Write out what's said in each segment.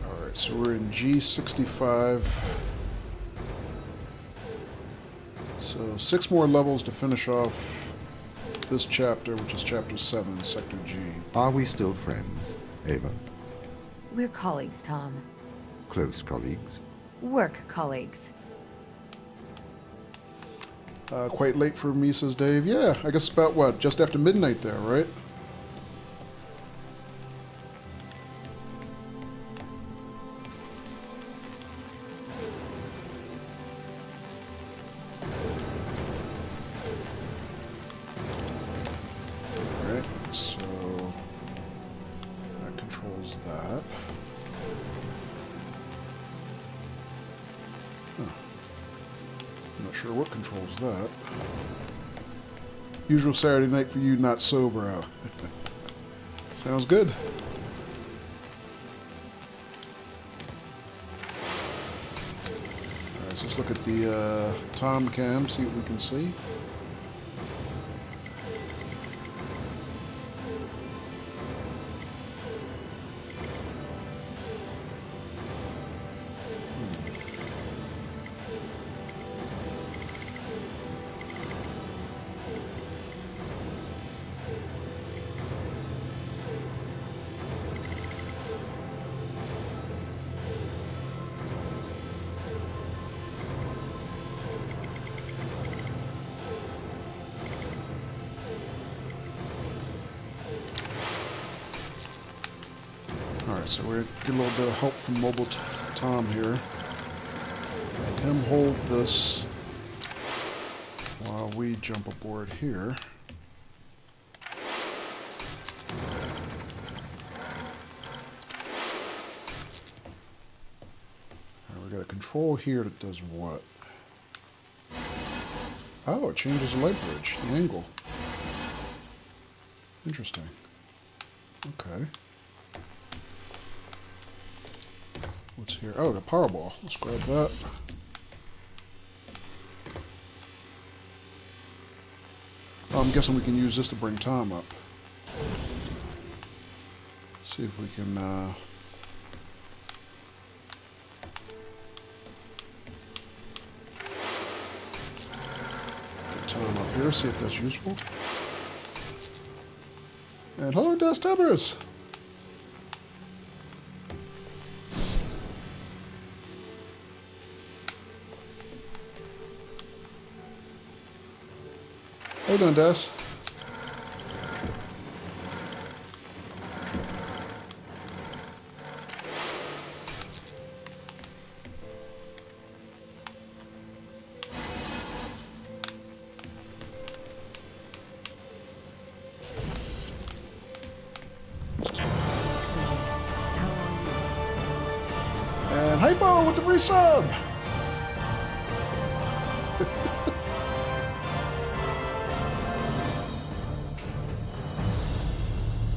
Alright, so we're in G65. So 6 more levels to finish off this chapter, which is chapter 7, Sector G. Are we still friends, Ava? We're colleagues, Tom. Close colleagues? Work colleagues. Quite late for me, says Dave. Yeah, I guess about what? Just after midnight there, right? Alright, so that controls that. Huh. I'm not sure what controls that. Usual Saturday night for you, not sober out. Sounds good. Alright, so let's look at the T.O.M cam, see what we can see. Alright, so we're getting a little bit of help from Mobile Tom here. Have him hold this while we jump aboard here. Alright, we got a control here that does what? Oh, it changes the light bridge, the angle. Interesting. Okay. What's here? Oh, the power ball. Let's grab that. Oh, I'm guessing we can use this to bring Tom up. See if we can get Tom up here, see if that's useful. And hello, Dust Tubbers! How you doing, Des? And Hypo with the resub!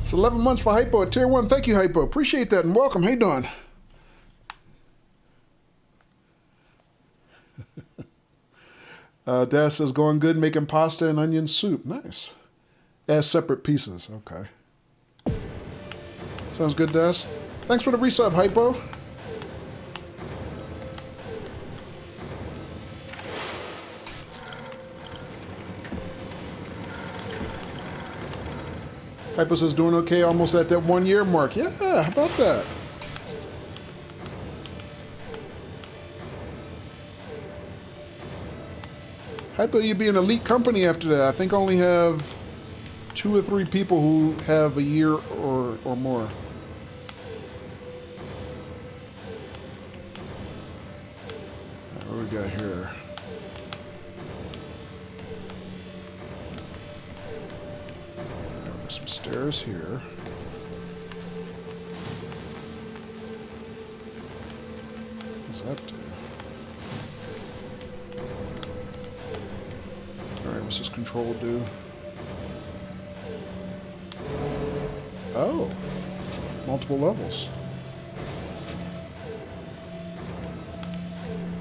It's 11 months for Hypo at Tier 1. Thank you, Hypo. Appreciate that and welcome. How you doing? Dad says, going good, making pasta and onion soup. Nice. As separate pieces. Okay. Sounds good, Des. Thanks for the resub, Hypo. Hypo says, doing okay, almost at that 1 year mark. Yeah, how about that? Hypo, you'd be an elite company after that. I think I only have 2 or 3 people who have a year or more. What do we got here? Some stairs here. What does that do? Alright, what's this control do? Oh! Multiple levels.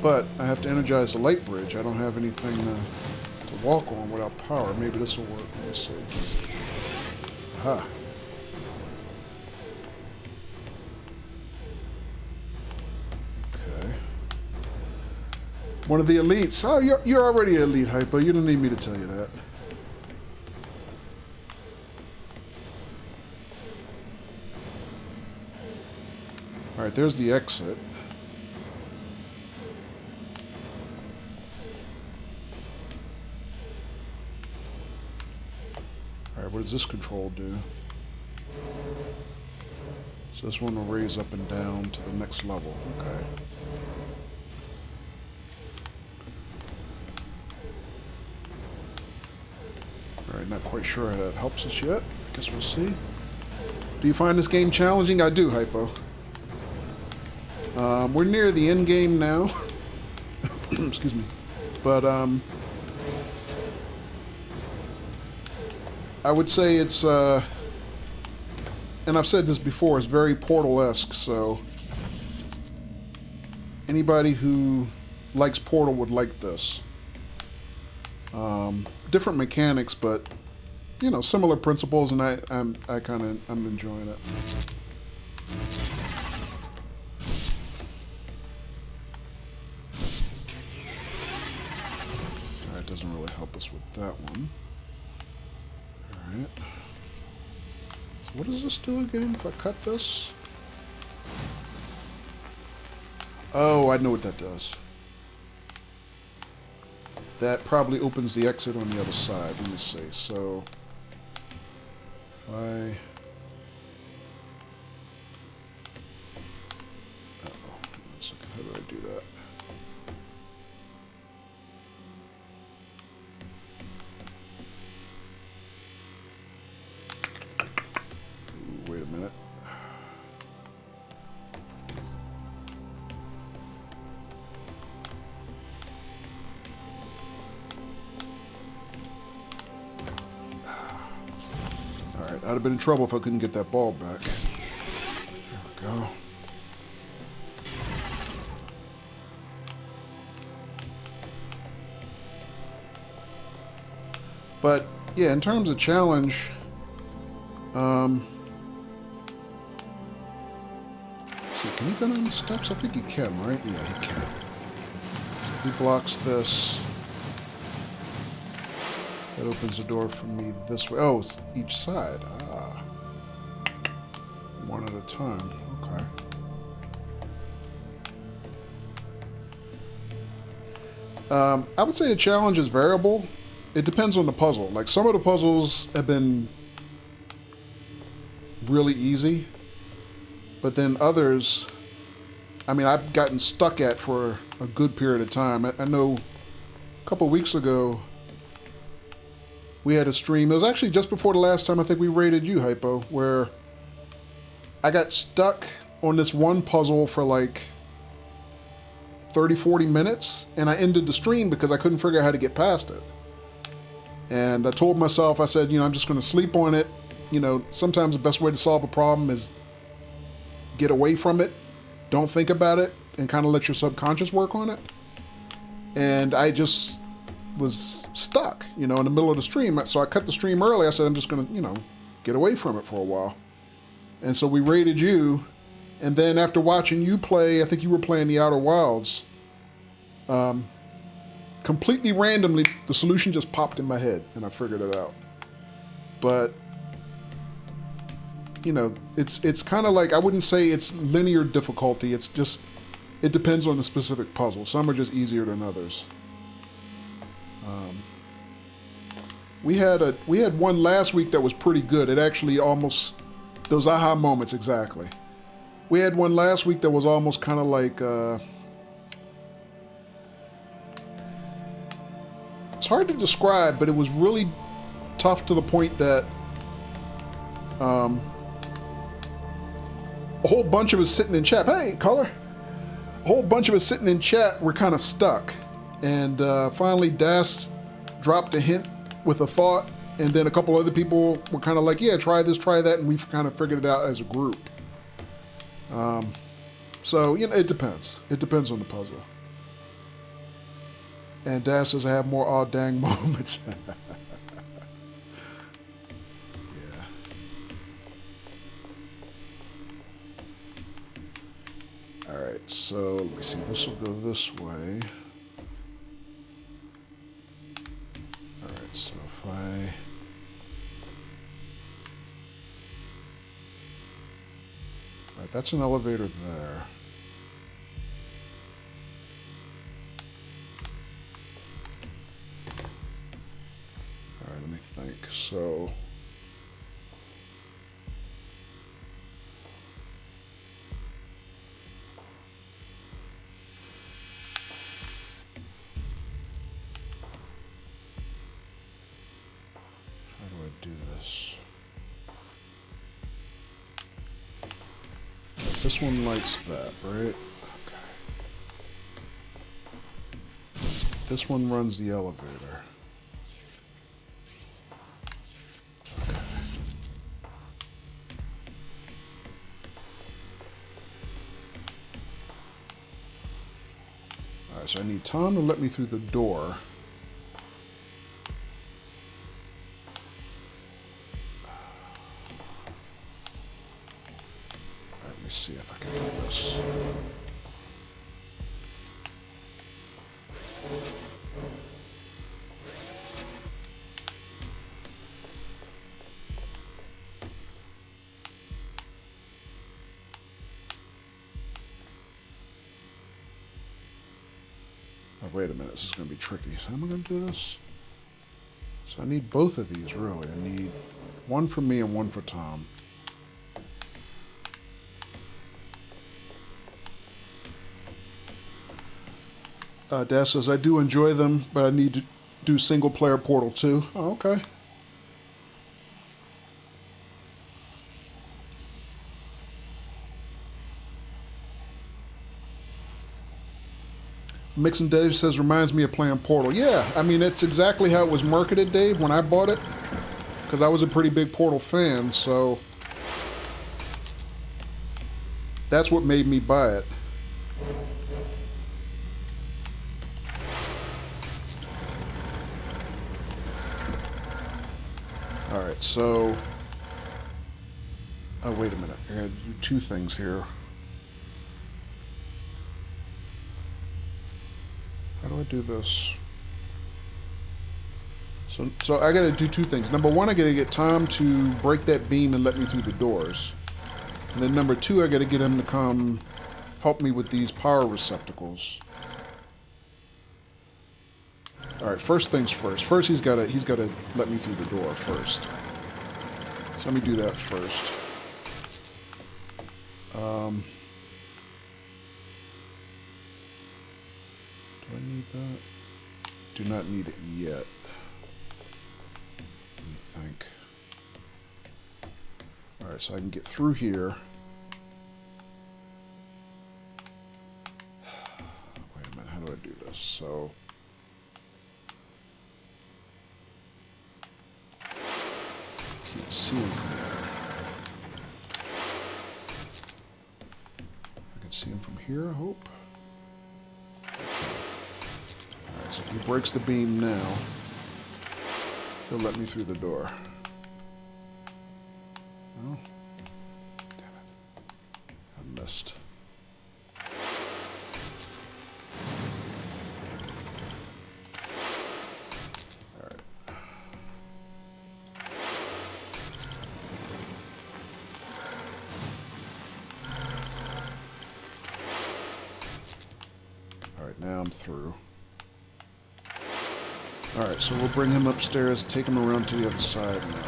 But I have to energize the light bridge. I don't have anything to To walk on without power. Maybe this will work. Let me see. Aha. Okay. One of the elites. Oh, you're already an elite, Hypo. You don't need me to tell you that. Alright, there's the exit. Alright, what does this control do? So this one will raise up and down to the next level. Okay. Alright, not quite sure how that helps us yet. I guess we'll see. Do you find this game challenging? I do, Hypo. We're near the end game now. Excuse me. But, I would say it's, and I've said this before, it's very Portal-esque, so anybody who likes Portal would like this. Different mechanics, but, you know, similar principles, and I'm enjoying it. That doesn't really help us with that one. Alright. So what does this do again if I cut this? Oh, I know what that does. That probably opens the exit on the other side. Let me see. So, if I... Uh-oh. One second. How do I do that? Ooh, wait a minute. Alright, I'd have been in trouble if I couldn't get that ball back. There we go. But, yeah, in terms of challenge, see, can he go down the steps? I think he can, right? Yeah, he can. So if he blocks this, that opens the door for me this way. Oh, it's each side. Ah. One at a time. Okay. I would say the challenge is variable. It depends on the puzzle. Like, some of the puzzles have been really easy, but then others, I mean, I've gotten stuck at for a good period of time. I know a couple weeks ago, we had a stream. It was actually just before the last time I think we raided you, Hypo, where I got stuck on this one puzzle for like 30, 40 minutes, and I ended the stream because I couldn't figure out how to get past it. And I told myself, I said, you know, I'm just going to sleep on it. You know, sometimes the best way to solve a problem is get away from it, don't think about it, and kind of let your subconscious work on it. And I just was stuck, you know, in the middle of the stream. So I cut the stream early. I said, I'm just going to, you know, get away from it for a while. And so we raided you. And then after watching you play, I think you were playing the Outer Wilds, completely randomly, the solution just popped in my head, and I figured it out. But, you know, it's kind of like, I wouldn't say it's linear difficulty. It's just, it depends on the specific puzzle. Some are just easier than others. We had one last week that was pretty good. It actually almost, those aha moments, exactly. We had one last week that was almost kind of like, it's hard to describe, but it was really tough to the point that a whole bunch of us sitting in chat, hey, caller, a whole bunch of us sitting in chat were kind of stuck. And finally, Das dropped a hint with a thought, and then a couple other people were kind of like, yeah, try this, try that, and we've kind of figured it out as a group. So, you know, it depends. It depends on the puzzle. And Dad says I have more aw dang moments. Yeah. Alright, so let me see. This will go this way. Alright, so if I... Alright, that's an elevator there. Alright, let me think. So... How do I do this? This one lights that, right? Okay. This one runs the elevator. Okay. Alright, so I need Tom to let me through the door. Let me see if I can do this. Oh, wait a minute. This is going to be tricky. So how am I going to do this? So I need both of these, really. I need one for me and one for Tom. Dad says, I do enjoy them, but I need to do single-player Portal 2. Oh, okay. Mixon Dave says, reminds me of playing Portal. Yeah, I mean, it's exactly how it was marketed, Dave, when I bought it. Because I was a pretty big Portal fan, so... That's what made me buy it. Alright, so... Oh, wait a minute. I gotta do two things here. How do I do this? So I gotta do two things. Number one, I gotta get Tom to break that beam and let me through the doors. And then number two, I gotta get him to come help me with these power receptacles. Alright, first things first. First he's gotta let me through the door first. So let me do that first. Do I need that? Do not need it yet. Let me think. Alright, so I can get through here. Wait a minute, how do I do this? So... Can't see him from there. I can see him from here, I hope. Alright, so if he breaks the beam now, he'll let me through the door. No? Damn it. I missed. Alright. Alright, now I'm through. Alright, so we'll bring him upstairs, take him around to the other side now.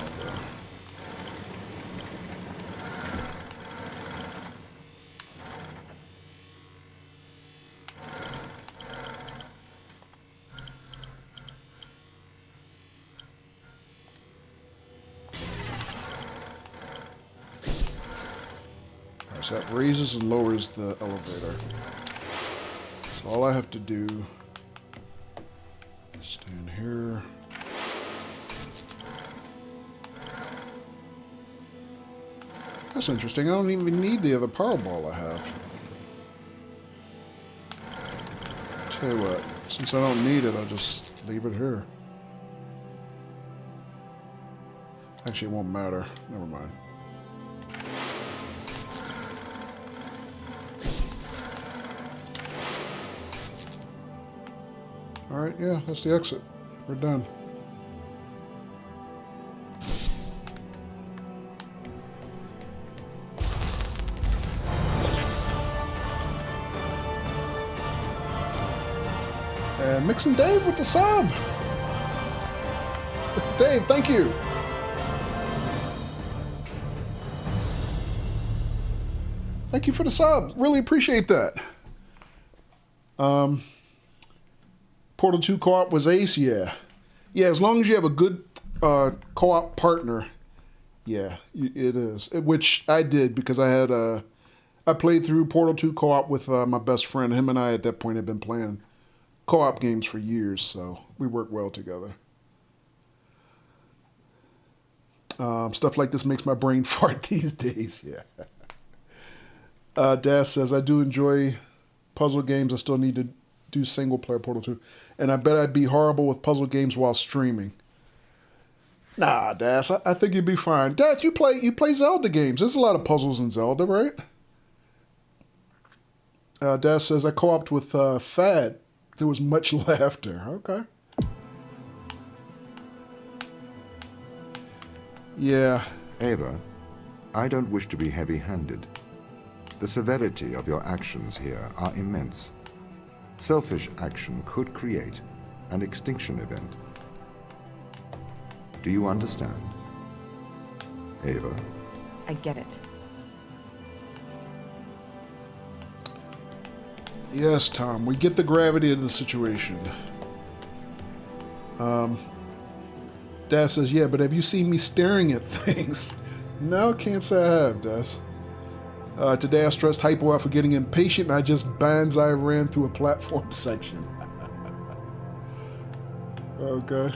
Alright, so that raises and lowers the elevator. So all I have to do is stand here. That's interesting. I don't even need the other power ball I have. 2, Tell you what, since I don't need it, I'll just leave it here. Actually, it won't matter. Never mind. Alright, yeah, that's the exit. We're done. And Mixin' Dave with the sub! Dave, thank you! Thank you for the sub. Really appreciate that. Portal 2 co-op was ace, yeah. Yeah, as long as you have a good co-op partner, yeah, it is. Which I did because I had I played through Portal 2 co-op with my best friend. Him and I at that point had been playing co-op games for years, so we work well together. Stuff like this makes my brain fart these days, yeah. Dash says, I do enjoy puzzle games. I still need to do single-player Portal 2. And I bet I'd be horrible with puzzle games while streaming. Nah, Dash, I think you'd be fine. Dash, you play Zelda games. There's a lot of puzzles in Zelda, right? Dash says, I co-opted with Fad. There was much laughter. Okay. Yeah. Ava, I don't wish to be heavy-handed. The severity of your actions here are immense. Selfish action could create an extinction event. Do you understand? Ava? I get it. Yes, Tom, we get the gravity of the situation. Daz says, yeah, but have you seen me staring at things? No, can't say I have, Daz. Today I stressed Hypo out for getting impatient and I just banzai ran through a platform section. Okay.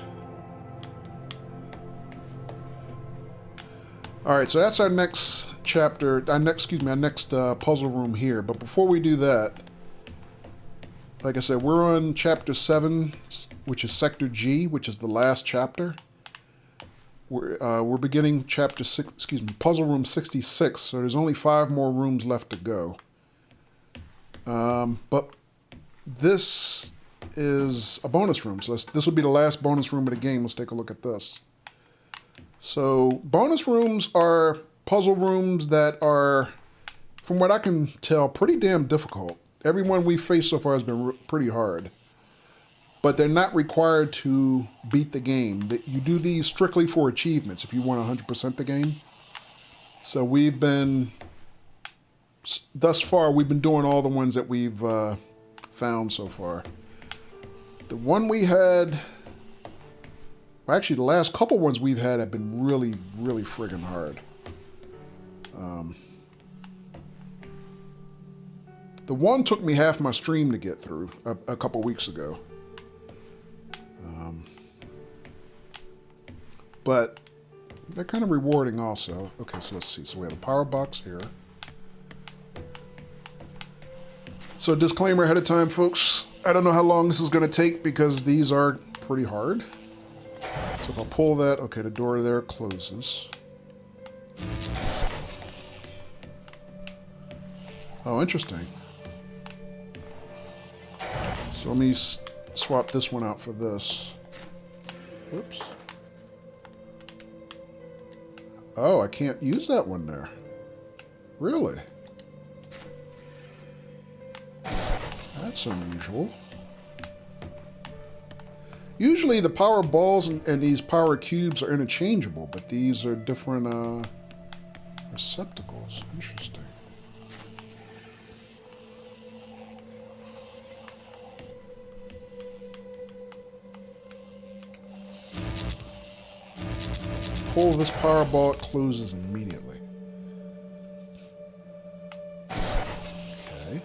Alright, so that's our next chapter, our next puzzle room here. But before we do that, like I said, we're on chapter 7, which is Sector G, which is the last chapter. We're beginning chapter 6, puzzle room 66, so there's only 5 more rooms left to go. But this is a bonus room, so this will be the last bonus room of the game. Let's take a look at this. So bonus rooms are puzzle rooms that are, from what I can tell, pretty damn difficult. Every one we've faced so far has been pretty hard. But they're not required to beat the game. You do these strictly for achievements if you want 100% the game. So we've been, thus far, we've been doing all the ones that we've found so far. The one we had, well, actually the last couple ones we've had have been really, really friggin' hard. The one took me half my stream to get through a couple weeks ago. But they're kind of rewarding also. Okay, so let's see. So we have a power box here. So disclaimer ahead of time, folks. I don't know how long this is going to take because these are pretty hard. So if I pull that, okay, the door there closes. Oh, interesting. So let me swap this one out for this. Whoops. Oh, I can't use that one there. Really? That's unusual. Usually the power balls and these power cubes are interchangeable, but these are different receptacles. Interesting. Pull this power ball, it closes immediately. Okay.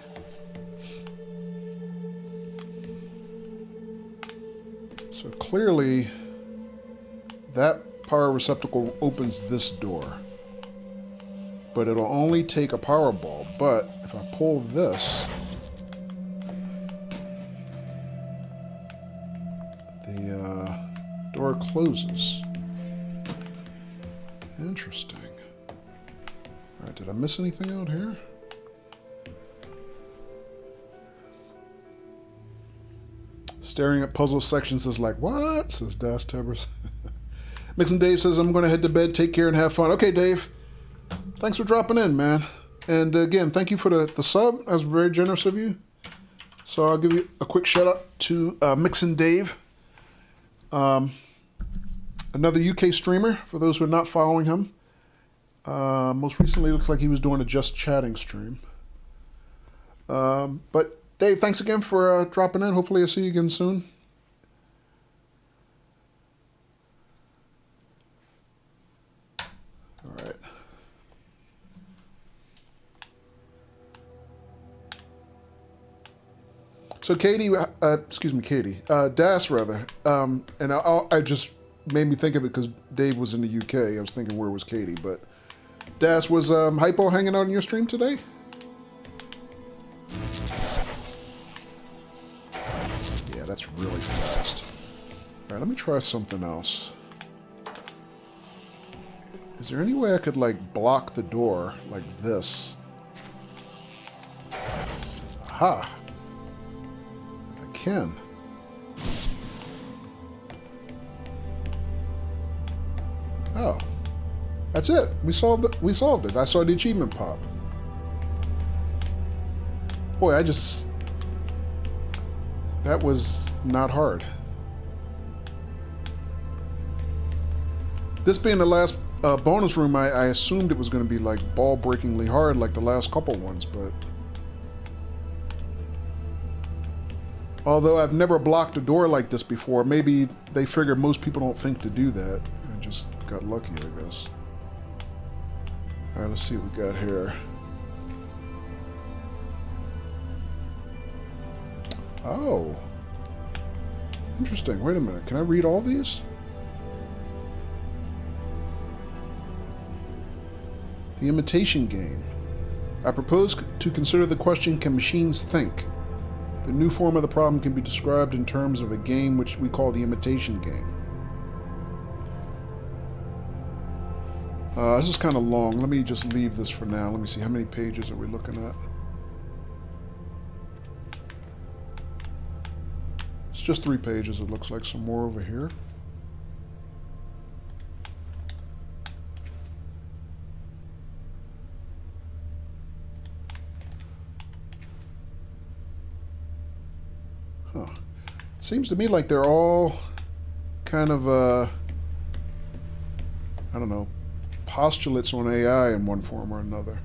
So clearly, that power receptacle opens this door. But it'll only take a power ball. But if I pull this, The door closes. Interesting. Alright, did I miss anything out here? Staring at puzzle sections is like, what? Says Das Tebers. Mixon Dave says, I'm going to head to bed. Take care and have fun. Okay, Dave. Thanks for dropping in, man. And again, thank you for the sub. That was very generous of you. So I'll give you a quick shout out to Mixon Dave. Another UK streamer, for those who are not following him. Most recently, looks like he was doing a Just Chatting stream. But Dave, thanks again for dropping in. Hopefully I'll see you again soon. All right. So Katie, Das rather, and I just made me think of it because Dave was in the UK. I was thinking, where was Katie? But Das, was Hypo hanging out in your stream today? Yeah, that's really fast. All right, let me try something else. Is there any way I could, like, block the door like this? Aha! I can. Oh. That's it. We solved it. I saw the achievement pop. Boy, that was not hard. This being the last bonus room, I assumed it was going to be like ball-breakingly hard like the last couple ones, but... Although I've never blocked a door like this before, maybe they figure most people don't think to do that. I just got lucky, I guess. Alright, let's see what we got here. Oh. Interesting. Wait a minute. Can I read all these? The imitation game. I propose to consider the question, can machines think? The new form of the problem can be described in terms of a game which we call the imitation game. This is kind of long. Let me just leave this for now. Let me see. How many pages are we looking at? It's just 3 pages. It looks like some more over here. Huh. Seems to me like they're all kind of, I don't know, postulates on AI in one form or another.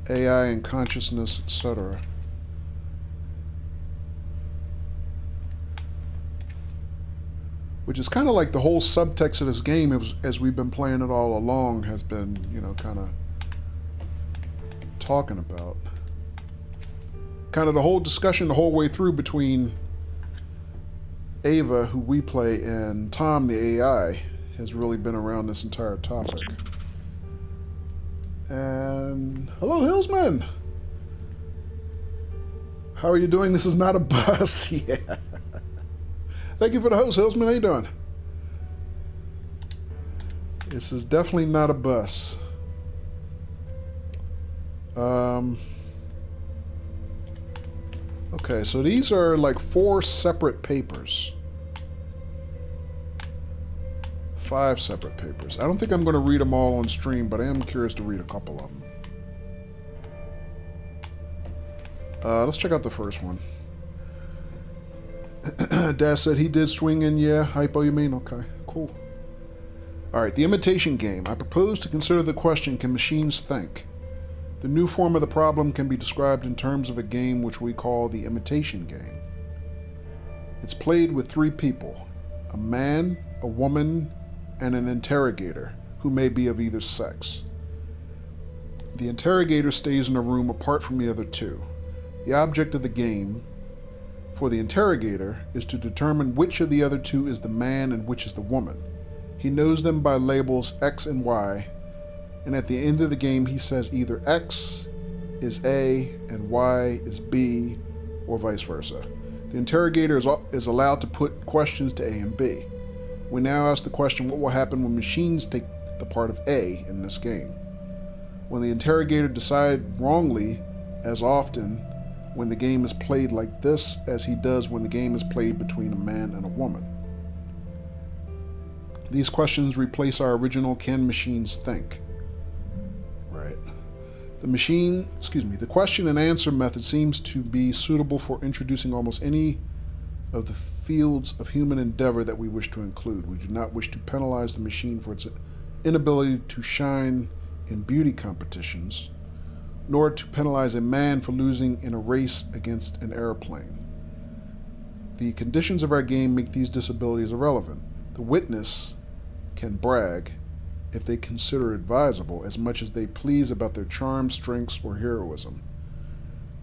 AI and consciousness, etc. Which is kind of like the whole subtext of this game, as we've been playing it all along, has been, you know, kind of talking about. Kind of the whole discussion the whole way through between Ava, who we play, and Tom, the AI, has really been around this entire topic. And hello, Hillsman. How are you doing? This is not a bus. Yeah. Thank you for the host, Hillsman. How you doing? This is definitely not a bus. Okay, so these are like 4 separate papers. 5 separate papers. I don't think I'm going to read them all on stream, but I am curious to read a couple of them. Let's check out the first one. Daz said he did swing in, yeah. Hypo, you mean? Okay, cool. Alright, the imitation game. I propose to consider the question, can machines think? The new form of the problem can be described in terms of a game which we call the imitation game. It's played with 3 people, a man, a woman, and an interrogator, who may be of either sex. The interrogator stays in a room apart from the other 2. The object of the game for the interrogator is to determine which of the other 2 is the man and which is the woman. He knows them by labels X and Y, and at the end of the game he says either X is A and Y is B, or vice versa. The interrogator is allowed to put questions to A and B. We now ask the question, what will happen when machines take the part of A in this game? When the interrogator decides wrongly, as often when the game is played like this as he does when the game is played between a man and a woman. These questions replace our original "can machines think?" Right. The question and answer method seems to be suitable for introducing almost any of the fields of human endeavor that we wish to include. We do not wish to penalize the machine for its inability to shine in beauty competitions, nor to penalize a man for losing in a race against an airplane. The conditions of our game make these disabilities irrelevant. The witness can brag, if they consider it advisable, as much as they please about their charm, strengths, or heroism.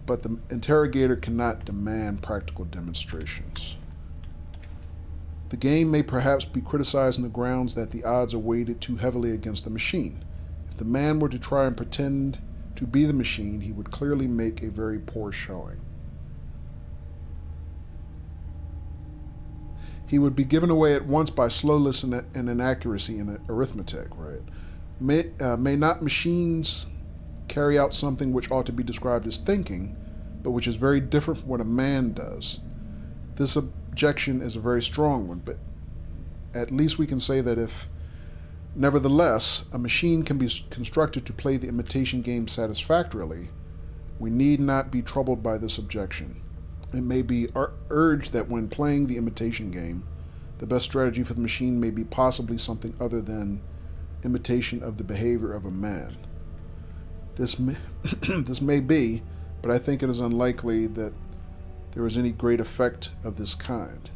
But the interrogator cannot demand practical demonstrations. The game may perhaps be criticized on the grounds that the odds are weighted too heavily against the machine. If the man were to try and pretend to be the machine, he would clearly make a very poor showing. He would be given away at once by slowness and inaccuracy in arithmetic, right? May not machines carry out something which ought to be described as thinking, but which is very different from what a man does? This objection is a very strong one, but at least we can say that if, nevertheless, a machine can be constructed to play the imitation game satisfactorily, we need not be troubled by this objection. It may be urged that when playing the imitation game, the best strategy for the machine may be possibly something other than imitation of the behavior of a man. This may be, but I think it is unlikely that there is any great effect of this kind.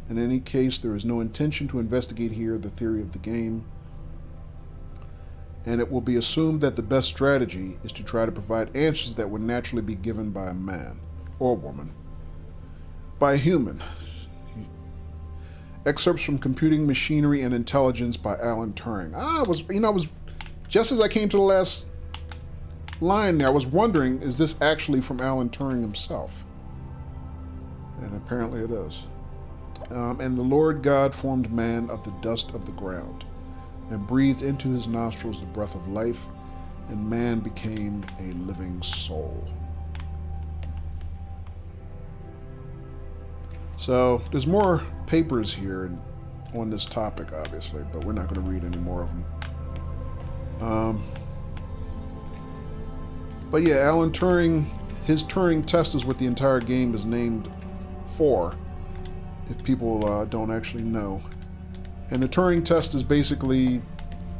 In any case, there is no intention to investigate here the theory of the game, and it will be assumed that the best strategy is to try to provide answers that would naturally be given by a man or woman. By a human. Excerpts from Computing Machinery and Intelligence by Alan Turing. I was just as I came to the last line there, I was wondering, is this actually from Alan Turing himself? And apparently it is. And the Lord God formed man of the dust of the ground, and breathed into his nostrils the breath of life, and man became a living soul. So there's more papers here on this topic, obviously, but we're not going to read any more of them. But yeah, Alan Turing, his Turing Test is what the entire game is named for, if people don't actually know. And the Turing Test is basically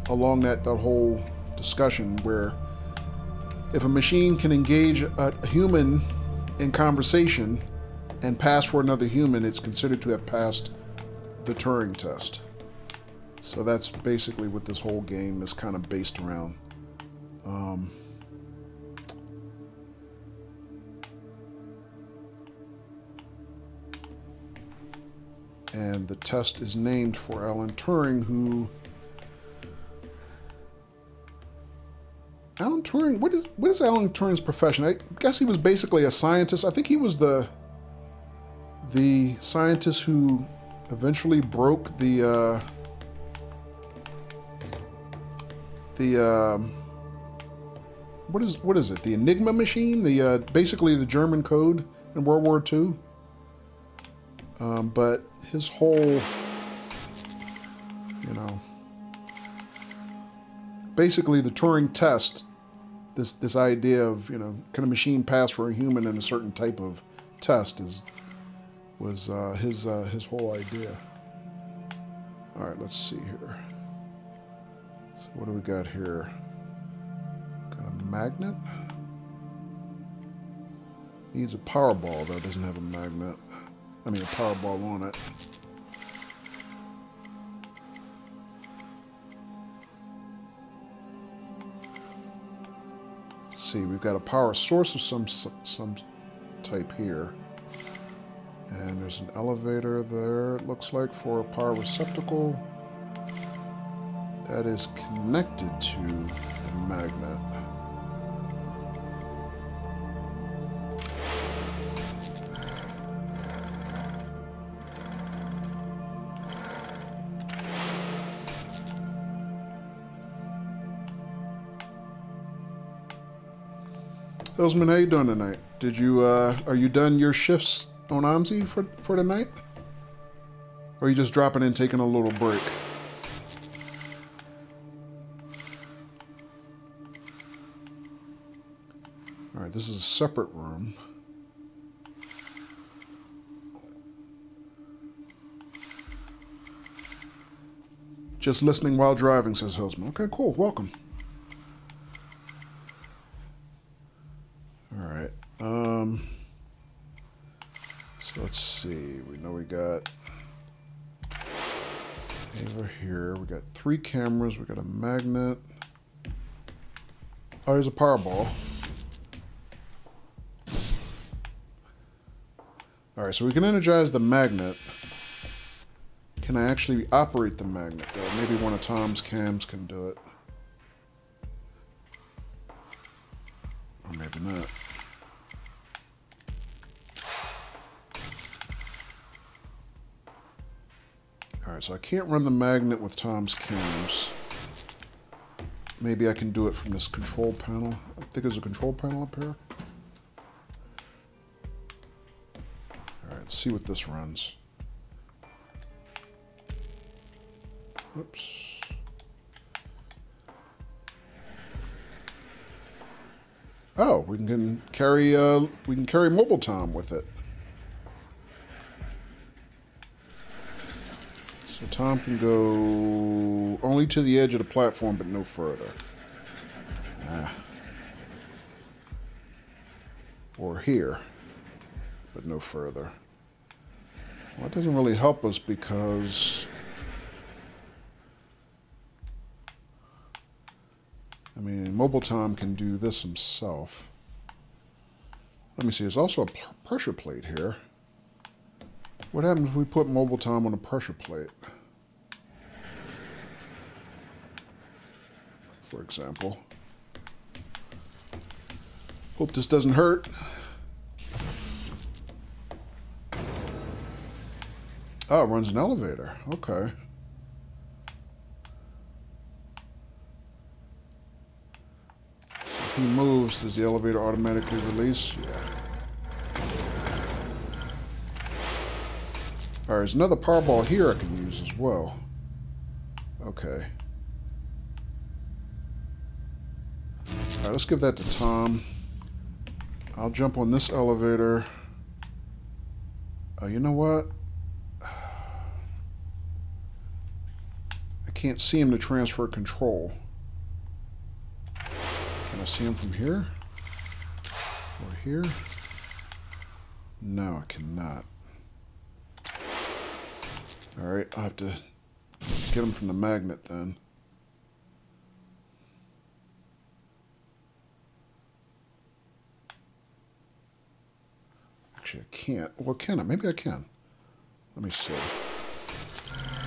along that whole discussion where if a machine can engage a human in conversation and pass for another human, it's considered to have passed the Turing Test. So that's basically what this whole game is kind of based around. And the test is named for Alan Turing, who... Alan Turing, what is Alan Turing's profession? I guess he was basically a scientist. I think he was the scientist who eventually broke the what is it? The Enigma machine? The basically the German code in World War II. But his whole, basically the Turing test, this idea of, can a machine pass for a human in a certain type of test was his whole idea. All right, let's see here. So what do we got here? Got a magnet. Needs a power ball, though. Doesn't have a magnet. I mean, a power ball on it. Let's see, we've got a power source of some type here. And there's an elevator there, it looks like, for a power receptacle that is connected to the magnet. Hillsman, how you doing tonight? Did you, are you done your shifts on OMSI for the night? Or are you just dropping in, taking a little break? Alright, this is a separate room. Just listening while driving, says Hillsman. Okay, cool. Welcome. Alright. So let's see. We know we got over here. We got 3 cameras. We got a magnet. Oh, there's a power ball. Alright, so we can energize the magnet. Can I actually operate the magnet, though? Maybe one of Tom's cams can do it. Or maybe not. Alright, so I can't run the magnet with Tom's cams. Maybe I can do it from this control panel. I think there's a control panel up here. Alright, let's see what this runs. Oops. Oh, we can carry Mobile Tom with it. So Tom can go only to the edge of the platform, but no further. Or here, but no further. Well, that doesn't really help us because I mean, Mobile Tom can do this himself. Let me see, there's also a pressure plate here. What happens if we put Mobile Tom on a pressure plate? For example. Hope this doesn't hurt. Oh, it runs an elevator. Okay. If he moves, does the elevator automatically release? Yeah. Alright, there's another power ball here I can use as well. Okay. Alright, let's give that to Tom. I'll jump on this elevator. You know what? I can't see him to transfer control. Can I see him from here? Or here? No, I cannot. Alright, I'll have to get him from the magnet then. Actually, I can't. Well, can I? Maybe I can. Let me see.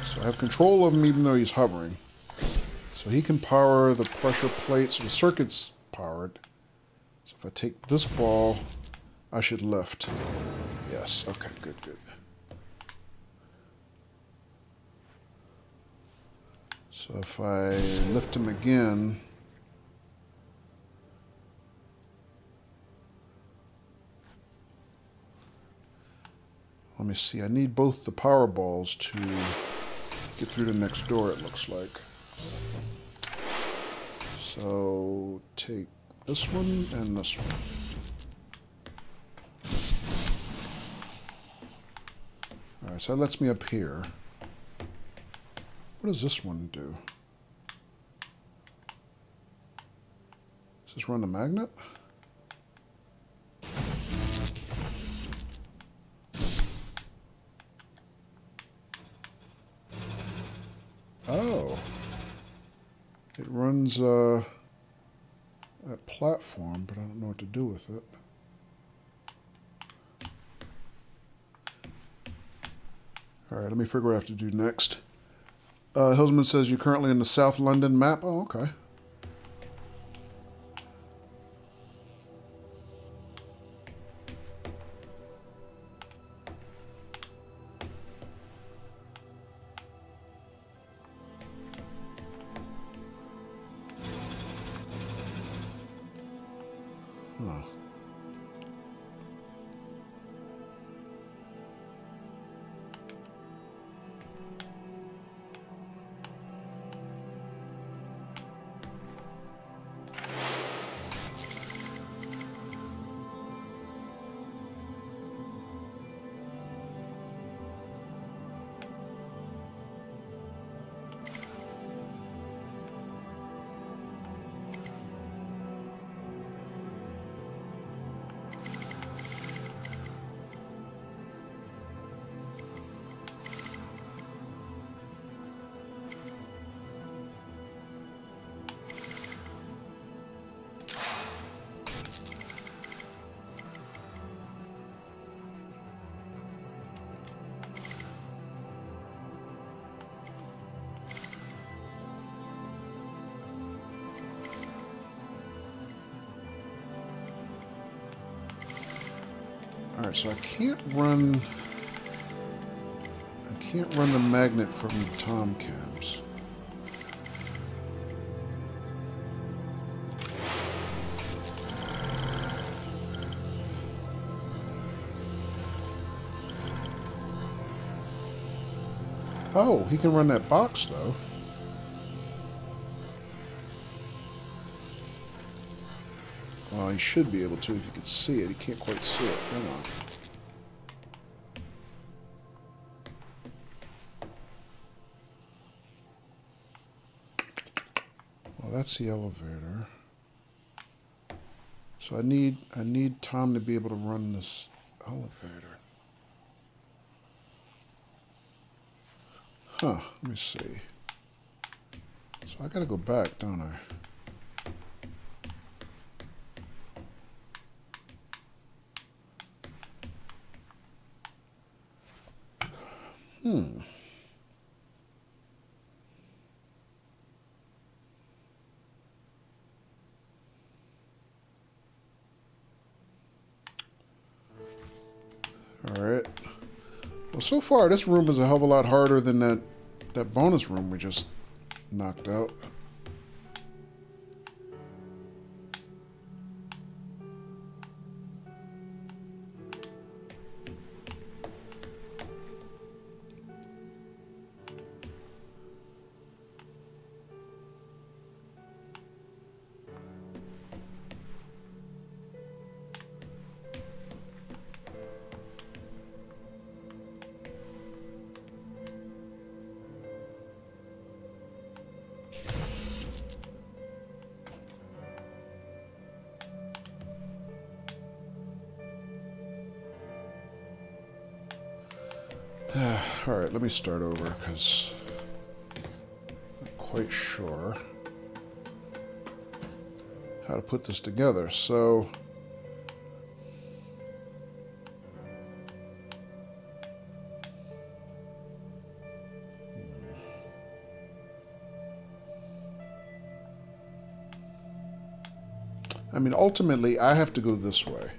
So I have control of him even though he's hovering. So he can power the pressure plate, so the circuit's powered. So if I take this ball, I should lift. Yes, okay, good, good. So if I lift him again, let me see, I need both the power balls to get through the next door, it looks like. So take this one and this one. Alright, so that lets me up here. What does this one do? Does this run the magnet? Oh. It runs that platform, but I don't know what to do with it. Alright, let me figure what I have to do next. Hillsman says you're currently in the South London map. Oh, okay. Huh. Alright, so I can't run the magnet from the T.O.M cams. Oh, he can run that box though. Well, he should be able to if you could see it. He can't quite see it. Hang on. Well, that's the elevator. So I need T.O.M to be able to run this elevator. Huh, let me see. So I gotta go back, don't I? Alright. Well, so far, this room is a hell of a lot harder than that bonus room we just knocked out. Alright, let me start over, because I'm not quite sure how to put this together. So, I mean, ultimately, I have to go this way.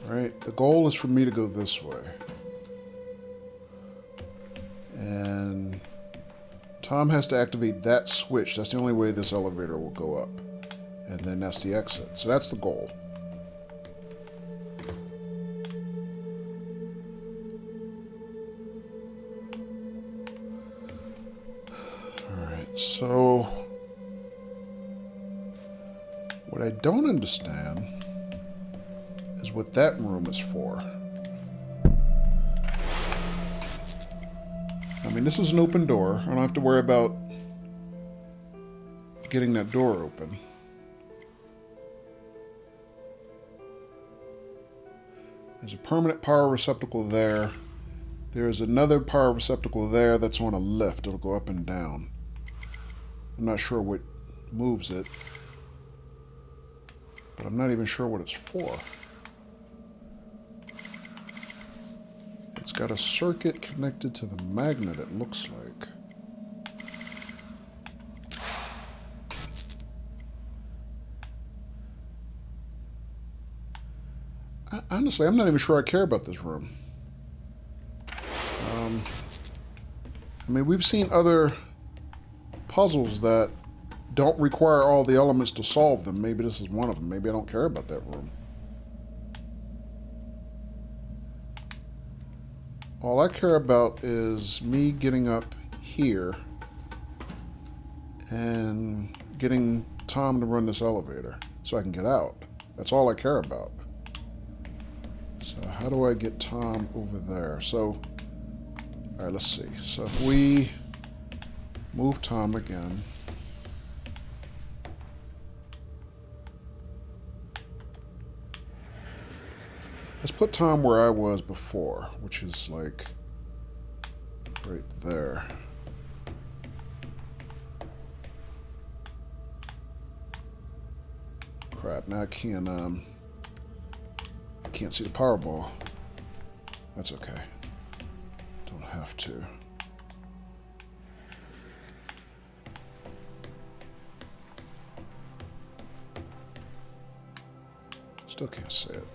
Right? The goal is for me to go this way. And T.O.M has to activate that switch. That's the only way this elevator will go up. And then that's the exit. So that's the goal. Alright, so what I don't understand is what that room is for. I mean, this is an open door. I don't have to worry about getting that door open. There's a permanent power receptacle there. There's another power receptacle there that's on a lift. It'll go up and down. I'm not sure what moves it, but I'm not even sure what it's for. It's got a circuit connected to the magnet, it looks like. Honestly, I'm not even sure I care about this room. I mean, we've seen other puzzles that don't require all the elements to solve them. Maybe this is one of them. Maybe I don't care about that room. All I care about is me getting up here and getting Tom to run this elevator so I can get out. That's all I care about. So how do I get Tom over there? So, all right, let's see. So if we move Tom again. Let's put Tom where I was before, which is like right there. Crap, now I can't see the Powerball. That's okay. Don't have to. Still can't see it.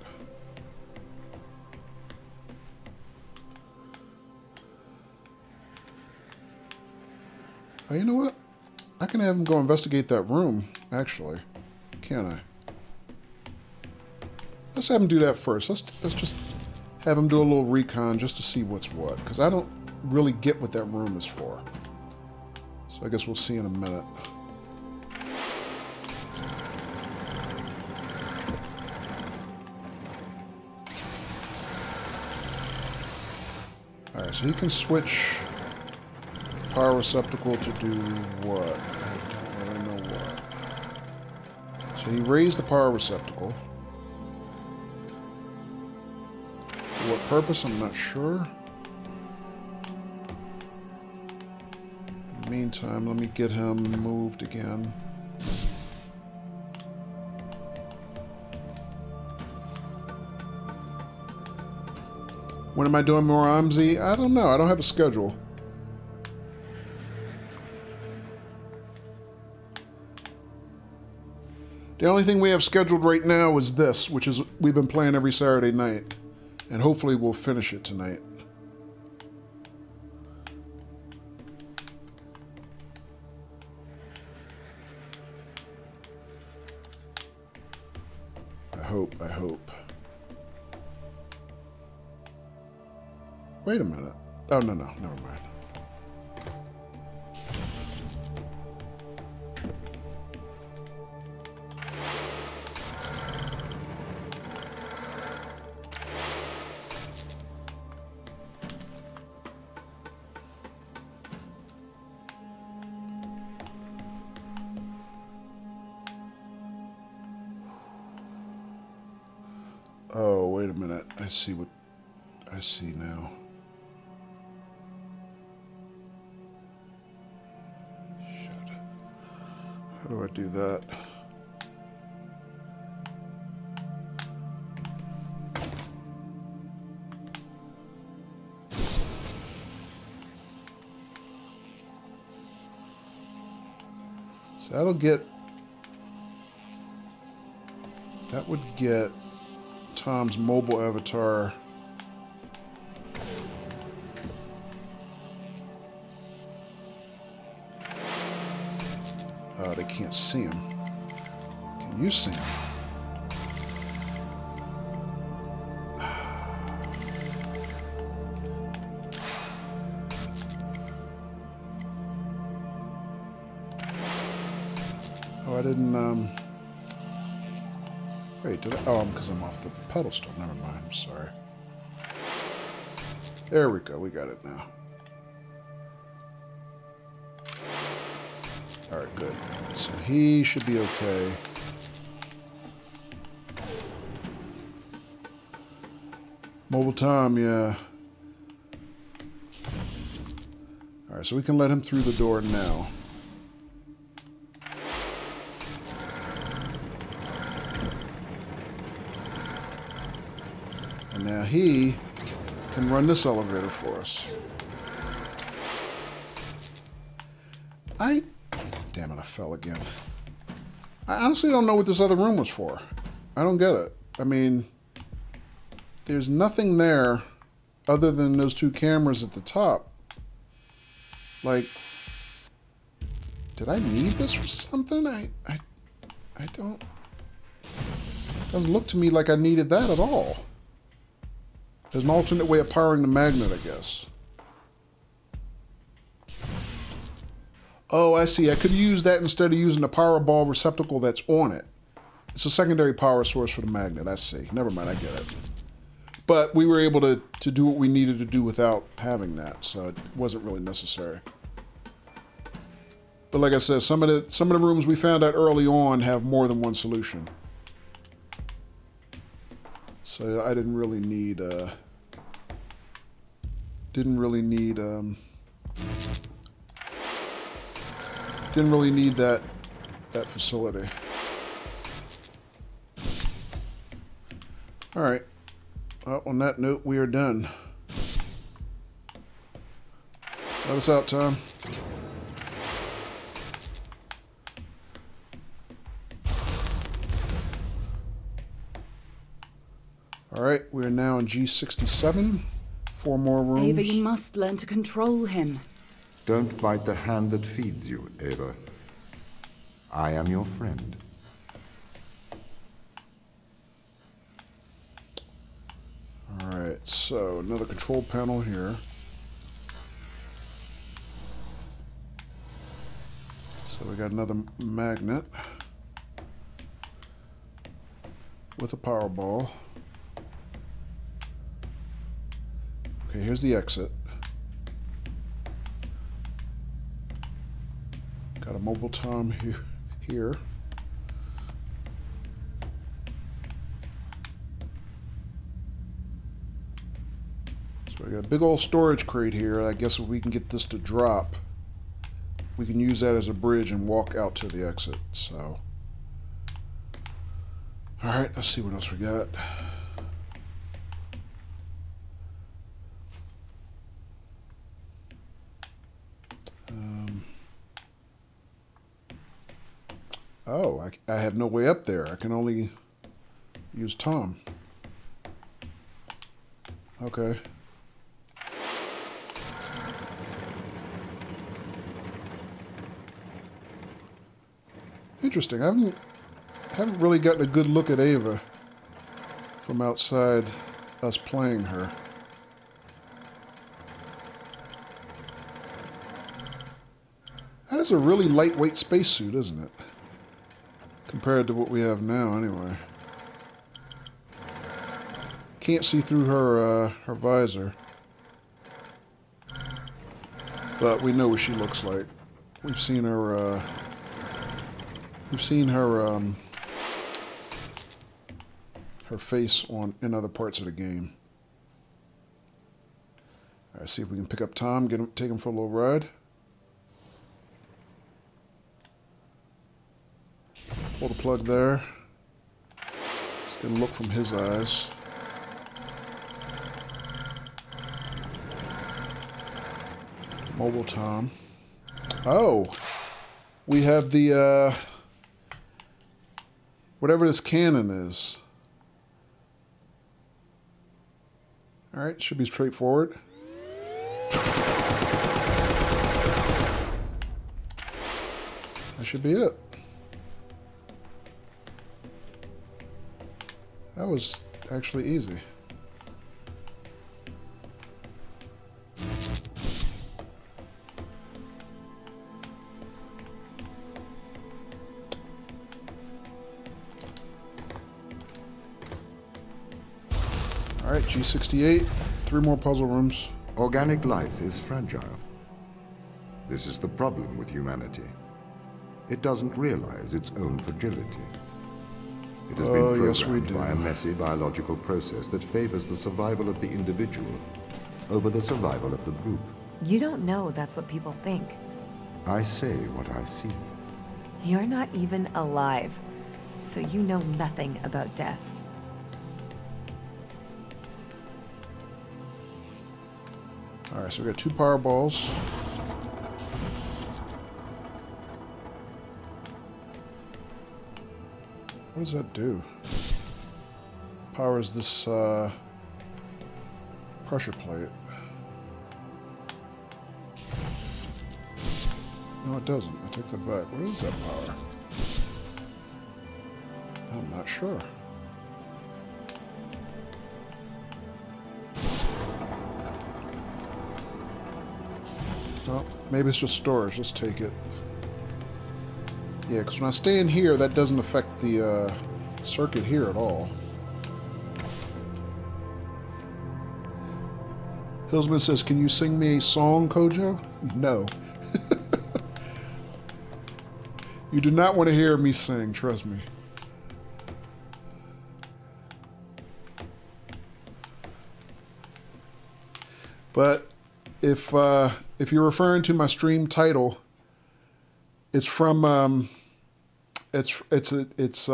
Oh, you know what? I can have him go investigate that room, actually. Can't I? Let's have him do that first. Let's just have him do a little recon just to see what's what. Because I don't really get what that room is for. So I guess we'll see in a minute. Alright, so he can switch power receptacle to do what? I don't really know what. So he raised the power receptacle. For what purpose, I'm not sure. In the meantime, let me get him moved again. When am I doing more OMSI? I don't know. I don't have a schedule. The only thing we have scheduled right now is this, which is we've been playing every Saturday night. And hopefully we'll finish it tonight. I hope. Wait a minute. Oh, no, never mind. Oh, wait a minute. I see what I see now. Shit. How do I do that? So that'll get... That would get Tom's mobile avatar. They can't see him. Can you see him? Oh, I didn't, Wait, did I? Oh, because I'm off the pedestal. Never mind. I'm sorry. There we go. We got it now. Alright, good. So he should be okay. Mobile Tom, yeah. Alright, so we can let him through the door now. And now he can run this elevator for us. Damn it, I fell again. I honestly don't know what this other room was for. I don't get it. I mean, there's nothing there other than those two cameras at the top. Like, Did I need this for something? I don't... Doesn't look to me like I needed that at all. There's an alternate way of powering the magnet, I guess. Oh, I see. I could use that instead of using the power ball receptacle that's on it. It's a secondary power source for the magnet. I see. Never mind, I get it. But we were able to do what we needed to do without having that, so it wasn't really necessary. But like I said, some of the rooms we found out early on have more than one solution. So I didn't really need that facility. All right. Well, on that note, we are done. Let us out, Tom. All right, we are now in G67. 4 more rooms. Ava, you must learn to control him. Don't bite the hand that feeds you, Ava. I am your friend. Alright, so another control panel here. So we got another magnet with a power ball. Okay, here's the exit. Got a mobile Tom here. So I got a big old storage crate here. I guess if we can get this to drop, we can use that as a bridge and walk out to the exit. So, all right, let's see what else we got. Oh, I have no way up there. I can only use Tom. Okay. Interesting. I haven't really gotten a good look at Ava from outside us playing her. That is a really lightweight spacesuit, isn't it? Compared to what we have now, anyway. Can't see through her her visor, but we know what she looks like. We've seen her. Her face in other parts of the game. All right, see if we can pick up Tom, take him for a little ride. Pull the plug there. Just get a look from his eyes. Mobile Tom. Oh, we have the whatever this cannon is. All right, should be straightforward. That should be it. That was actually easy. All right, G68, 3 more puzzle rooms. Organic life is fragile. This is the problem with humanity. It doesn't realize its own fragility. It has been programmed by a messy biological process that favors the survival of the individual over the survival of the group. You don't know that's what people think. I say what I see. You're not even alive, so you know nothing about death. All right, so we got 2 power balls. What does that do? Powers this pressure plate. No, it doesn't. I take that back. What is that power? I'm not sure. Well, maybe it's just storage. Let's take it. Yeah, because when I stay in here, that doesn't affect the circuit here at all. Hillsman says, can you sing me a song, Kojo? No. You do not want to hear me sing, trust me. But if you're referring to my stream title, it's from it's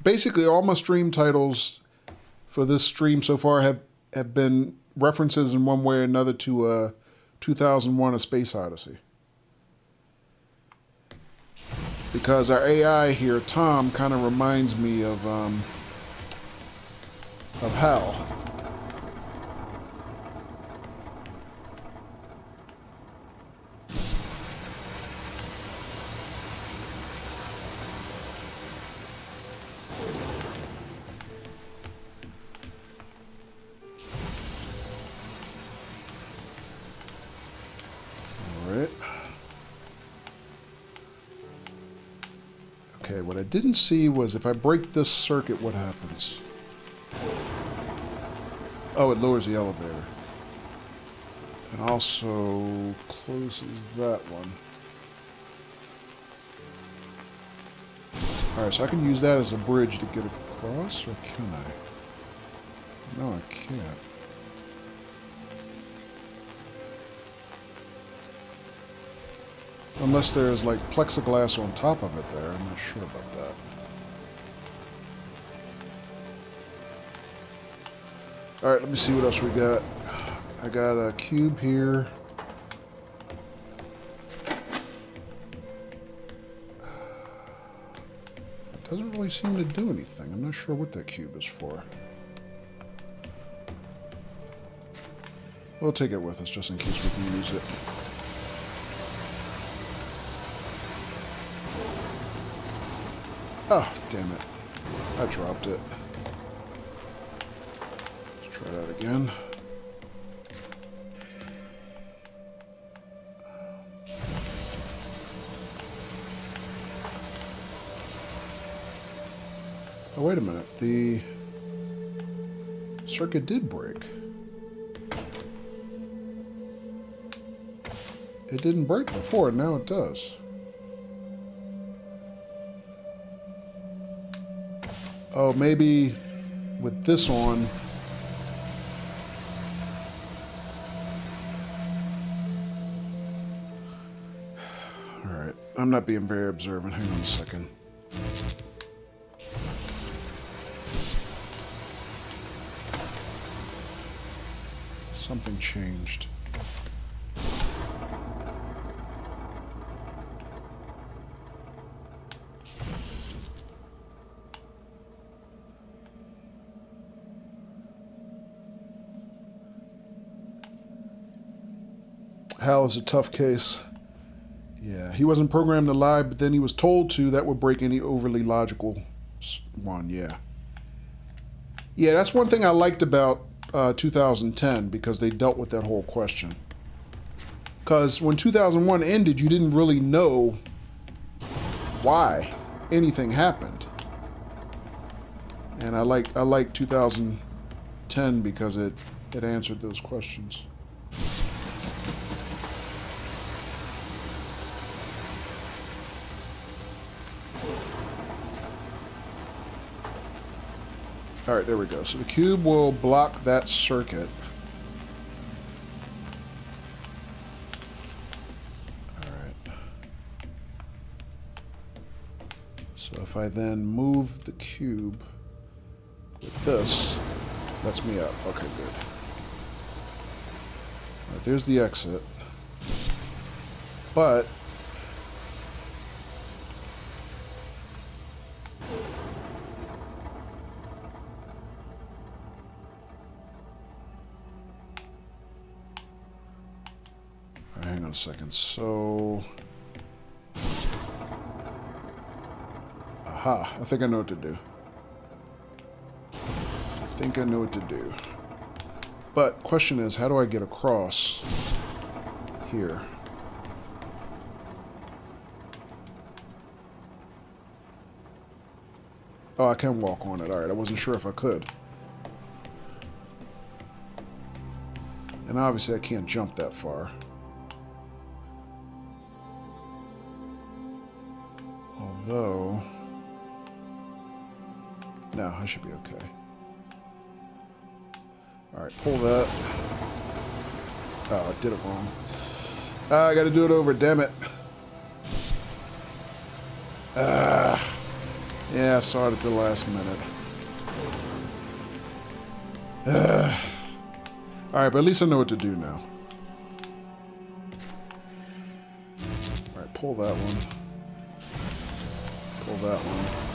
basically all my stream titles for this stream so far have been references in one way or another to 2001: A Space Odyssey. Because our AI here, Tom, kind of reminds me of Hal. Okay, what I didn't see was if I break this circuit, what happens? Oh, it lowers the elevator. And also closes that one. Alright, so I can use that as a bridge to get across, or can I? No, I can't. Unless there's like plexiglass on top of it there. I'm not sure about that. Alright, let me see what else we got. I got a cube here. It doesn't really seem to do anything. I'm not sure what that cube is for. We'll take it with us just in case we can use it. Oh, damn it. I dropped it. Let's try that again. Oh, wait a minute. The circuit did break. It didn't break before, now it does. Oh, maybe with this on. Alright, I'm not being very observant. Hang on a second. Something changed. Hal is a tough case. Yeah, he wasn't programmed to lie, but then he was told to. That would break any overly logical one, yeah. Yeah, that's one thing I liked about 2010, because they dealt with that whole question. Because when 2001 ended, you didn't really know why anything happened. And I like 2010 because it answered those questions. Alright, there we go. So the cube will block that circuit. Alright. So if I then move the cube with this, lets me out. Okay, good. Alright, there's the exit. But hang on a second. So... Aha, I think I know what to do. But, question is, how do I get across here? Oh, I can walk on it. Alright, I wasn't sure if I could. And obviously I can't jump that far. Although... No, I should be okay. Alright, pull that. Oh, I did it wrong. I gotta do it over, damn it. Yeah, I saw it at the last minute. Alright, but at least I know what to do now. Alright, pull that one. Pull that one.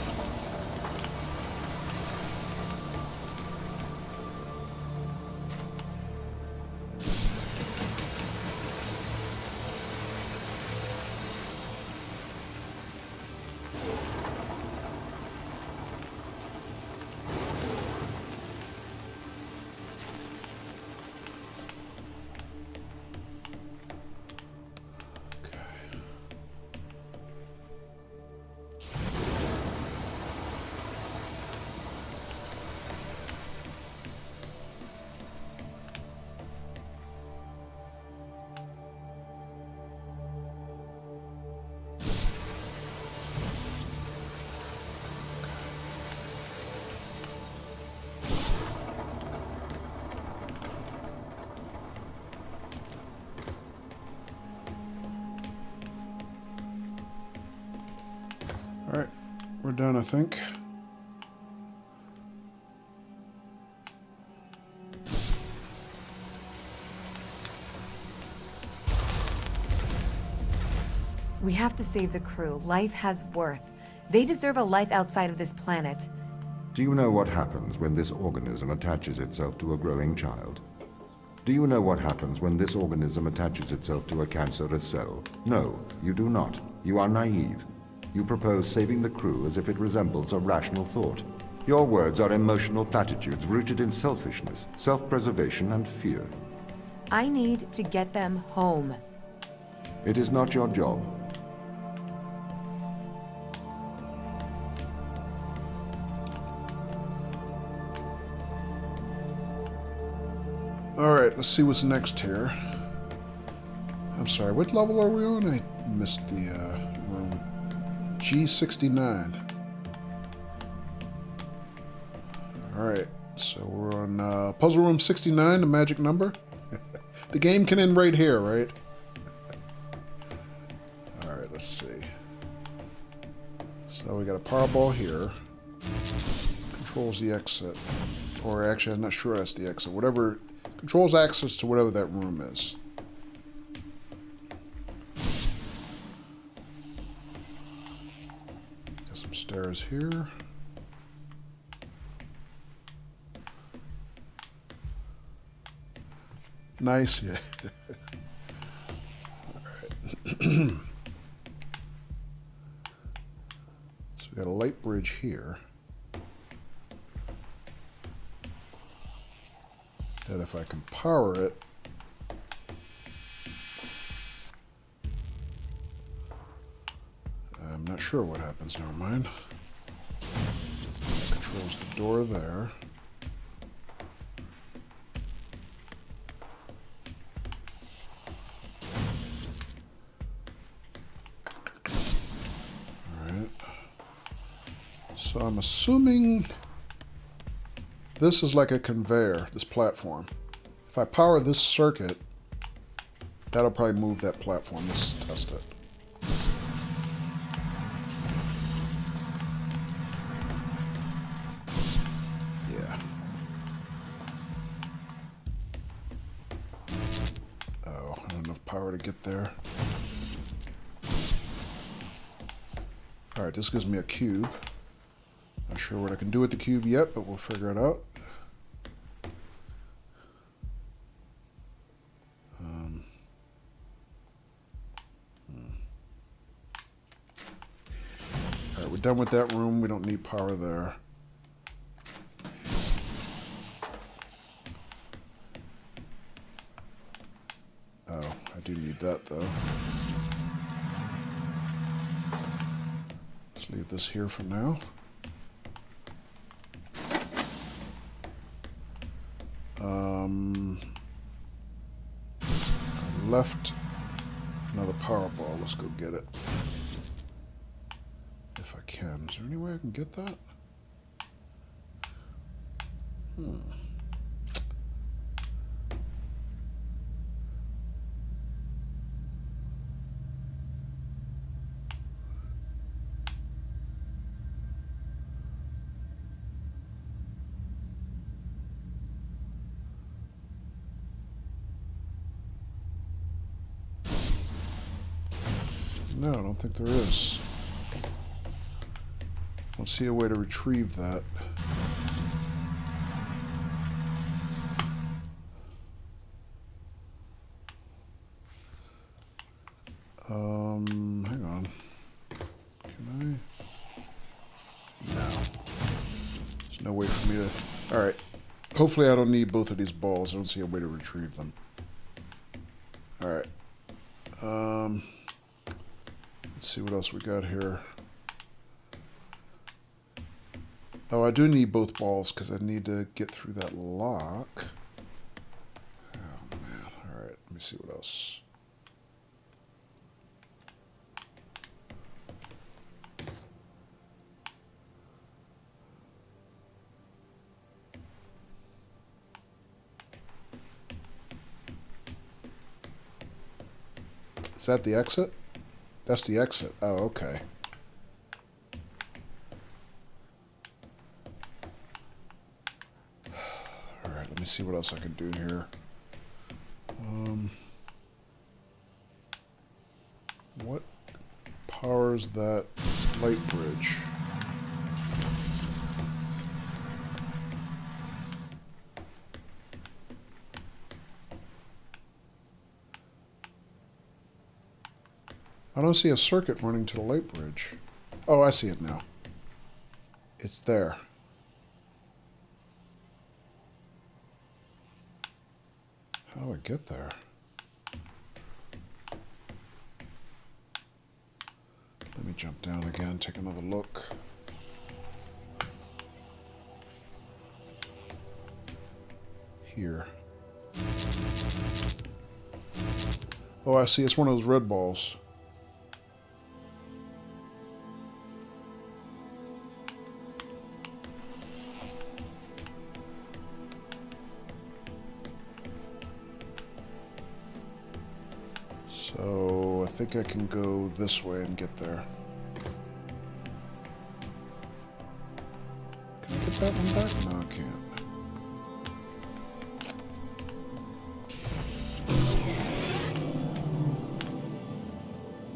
Alright, we're done, I think. We have to save the crew. Life has worth. They deserve a life outside of this planet. Do you know what happens when this organism attaches itself to a growing child? Do you know what happens when this organism attaches itself to a cancerous cell? No, you do not. You are naive. You propose saving the crew as if it resembles a rational thought. Your words are emotional platitudes rooted in selfishness, self-preservation, and fear. I need to get them home. It is not your job. Alright, let's see what's next here. I'm sorry, what level are we on? I missed the room. G69. Alright, so we're on puzzle room 69, the magic number. The game can end right here, right? Alright, let's see. So we got a power ball here. Controls the exit. Or actually, I'm not sure that's the exit. Whatever... Controls access to whatever that room is. Got some stairs here. Nice, yeah. Alright. So we got a light bridge here. That if I can power it, I'm not sure what happens, never mind. That controls the door there. Alright. So I'm assuming this is like a conveyor, this platform. If I power this circuit, that'll probably move that platform. Let's test it. Yeah. Oh, I don't have enough power to get there. Alright, this gives me a cube. Not sure what I can do with the cube yet, but we'll figure it out. done with that room. We don't need power there. Oh, I do need that, though. Let's leave this here for now. I left another power ball. Let's go get it. If I can. Is there any way I can get that? No, I don't think there is. I don't see a way to retrieve that. Hang on. Can I? No. There's no way for me to... Alright. Hopefully I don't need both of these balls. I don't see a way to retrieve them. Alright. Let's see what else we got here. Oh, I do need both balls because I need to get through that lock. Oh, man. Alright, let me see what else. Is that the exit? That's the exit. Oh, okay. Alright, let me see what else I can do here. What powers that light bridge? I don't see a circuit running to the light bridge. Oh, I see it now. It's there. How do I get there? Let me jump down again, take another look. Here. Oh, I see. It's one of those red balls. So I think I can go this way and get there. Can I get that one back? No, I can't.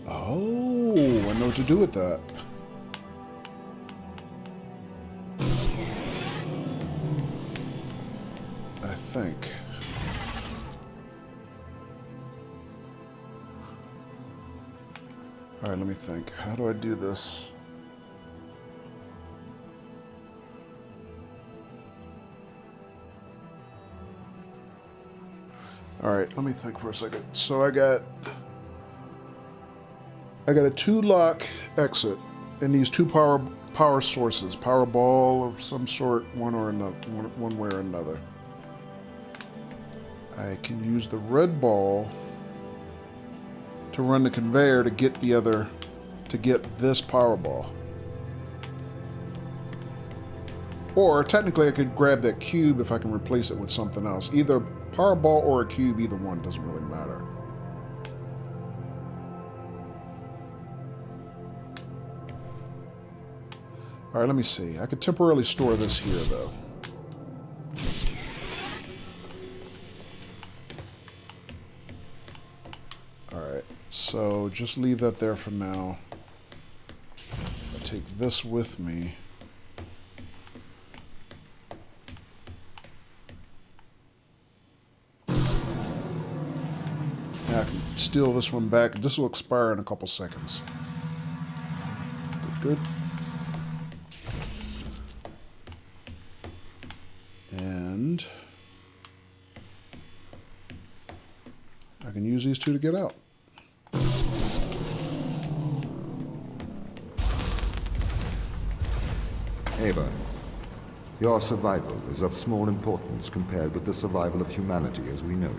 Oh, I know what to do with that. I think. All right, let me think. How do I do this? All right, let me think for a second. So I got a 2-lock exit and these 2 power sources, power ball of some sort, one way or another. I can use the red ball to run the conveyor to get this power ball. Or technically I could grab that cube if I can replace it with something else. Either power ball or a cube, either one, doesn't really matter. Alright, let me see. I could temporarily store this here though. Alright, so just leave that there for now. I'll take this with me. Now I can steal this one back. This will expire in a couple seconds. Good, good. and I can use these two to get out. Ava, your survival is of small importance compared with the survival of humanity as we know it.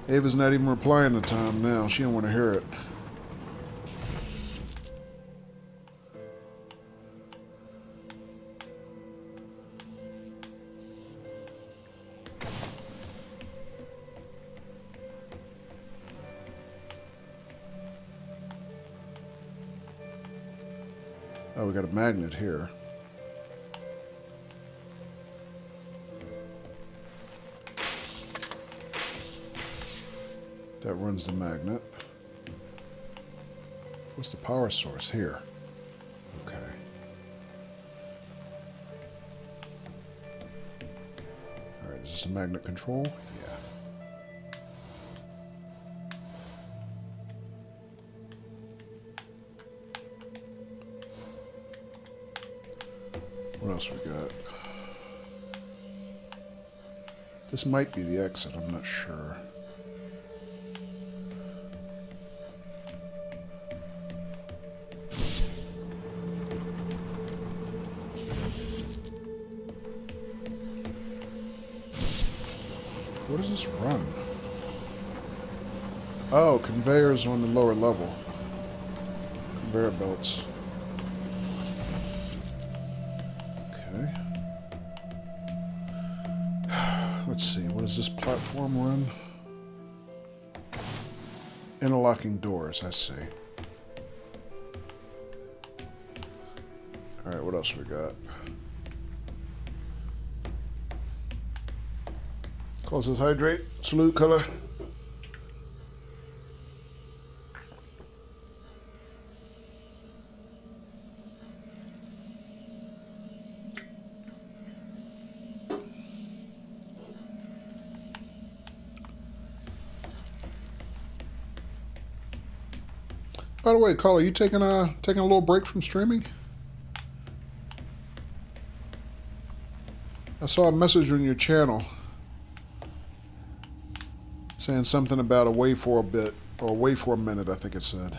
Ava's not even replying to Tom now. She don't want to hear it. Oh, we got a magnet here. That runs the magnet. What's the power source here? Okay. Alright, is this a magnet control? Yeah. What else we got? This might be the exit, I'm not sure. What does this run? Oh, conveyors on the lower level. Conveyor belts. Okay. Let's see, what does this platform run? Interlocking doors, I see. Alright, what else we got? Closes hydrate. Salute color. By the way, caller, you taking a little break from streaming? I saw a message on your channel saying something about away for a bit, or away for a minute, I think it said.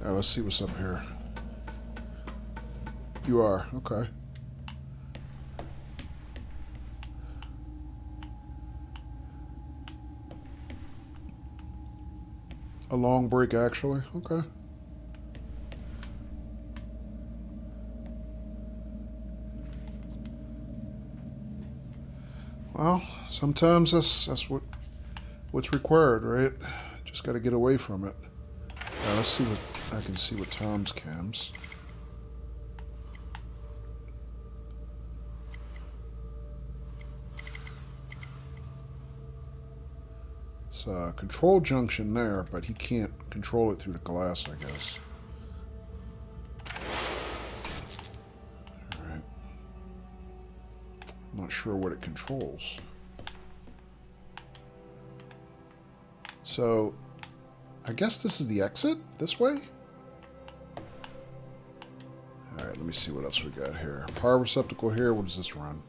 All right, let's see what's up here. You are, okay. A long break, actually, okay. Well, sometimes that's what's required, right? Just got to get away from it. Now, let's see what I can see with Tom's cams. It's a control junction there, but he can't control it through the glass, I guess. All right. I'm not sure what it controls. So, I guess this is the exit? This way? Alright, let me see what else we got here. Power receptacle here, what does this run?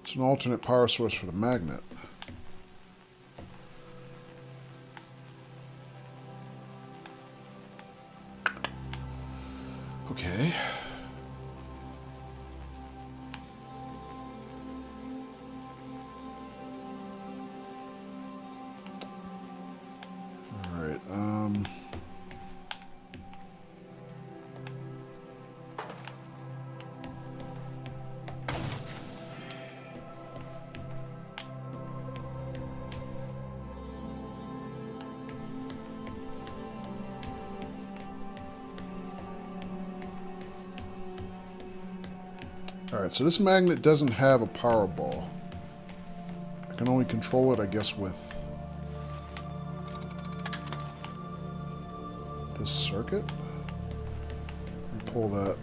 It's an alternate power source for the magnet. Okay. Alright, so this magnet doesn't have a power ball. I can only control it, I guess, with this circuit. Let me pull that.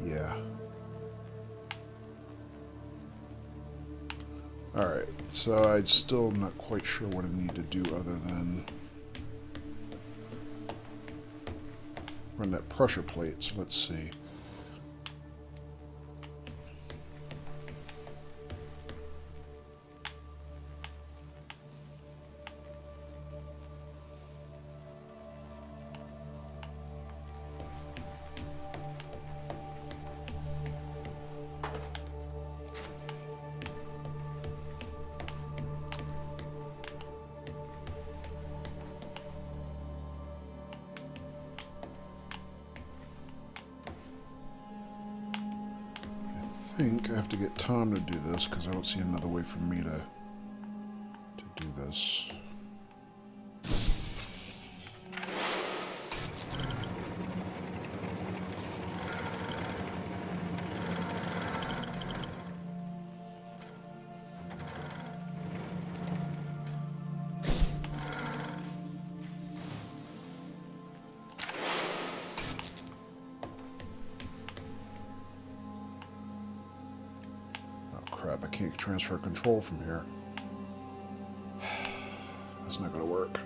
Yeah. Alright, so I'm still not quite sure what I need to do other than run that pressure plate, so let's see. I think I have to get Tom to do this because I don't see another way for me to do this. Crap, I can't transfer control from here. That's not going to work.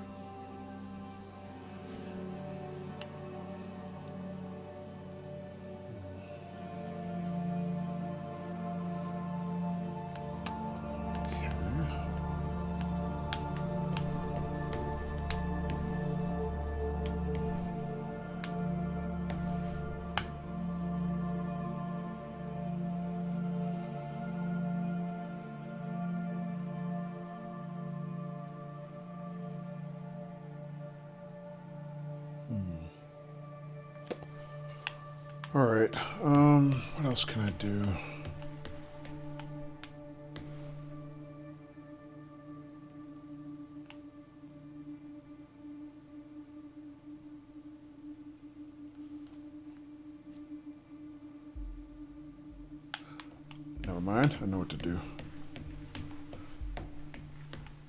Alright, what else can I do? Never mind, I know what to do.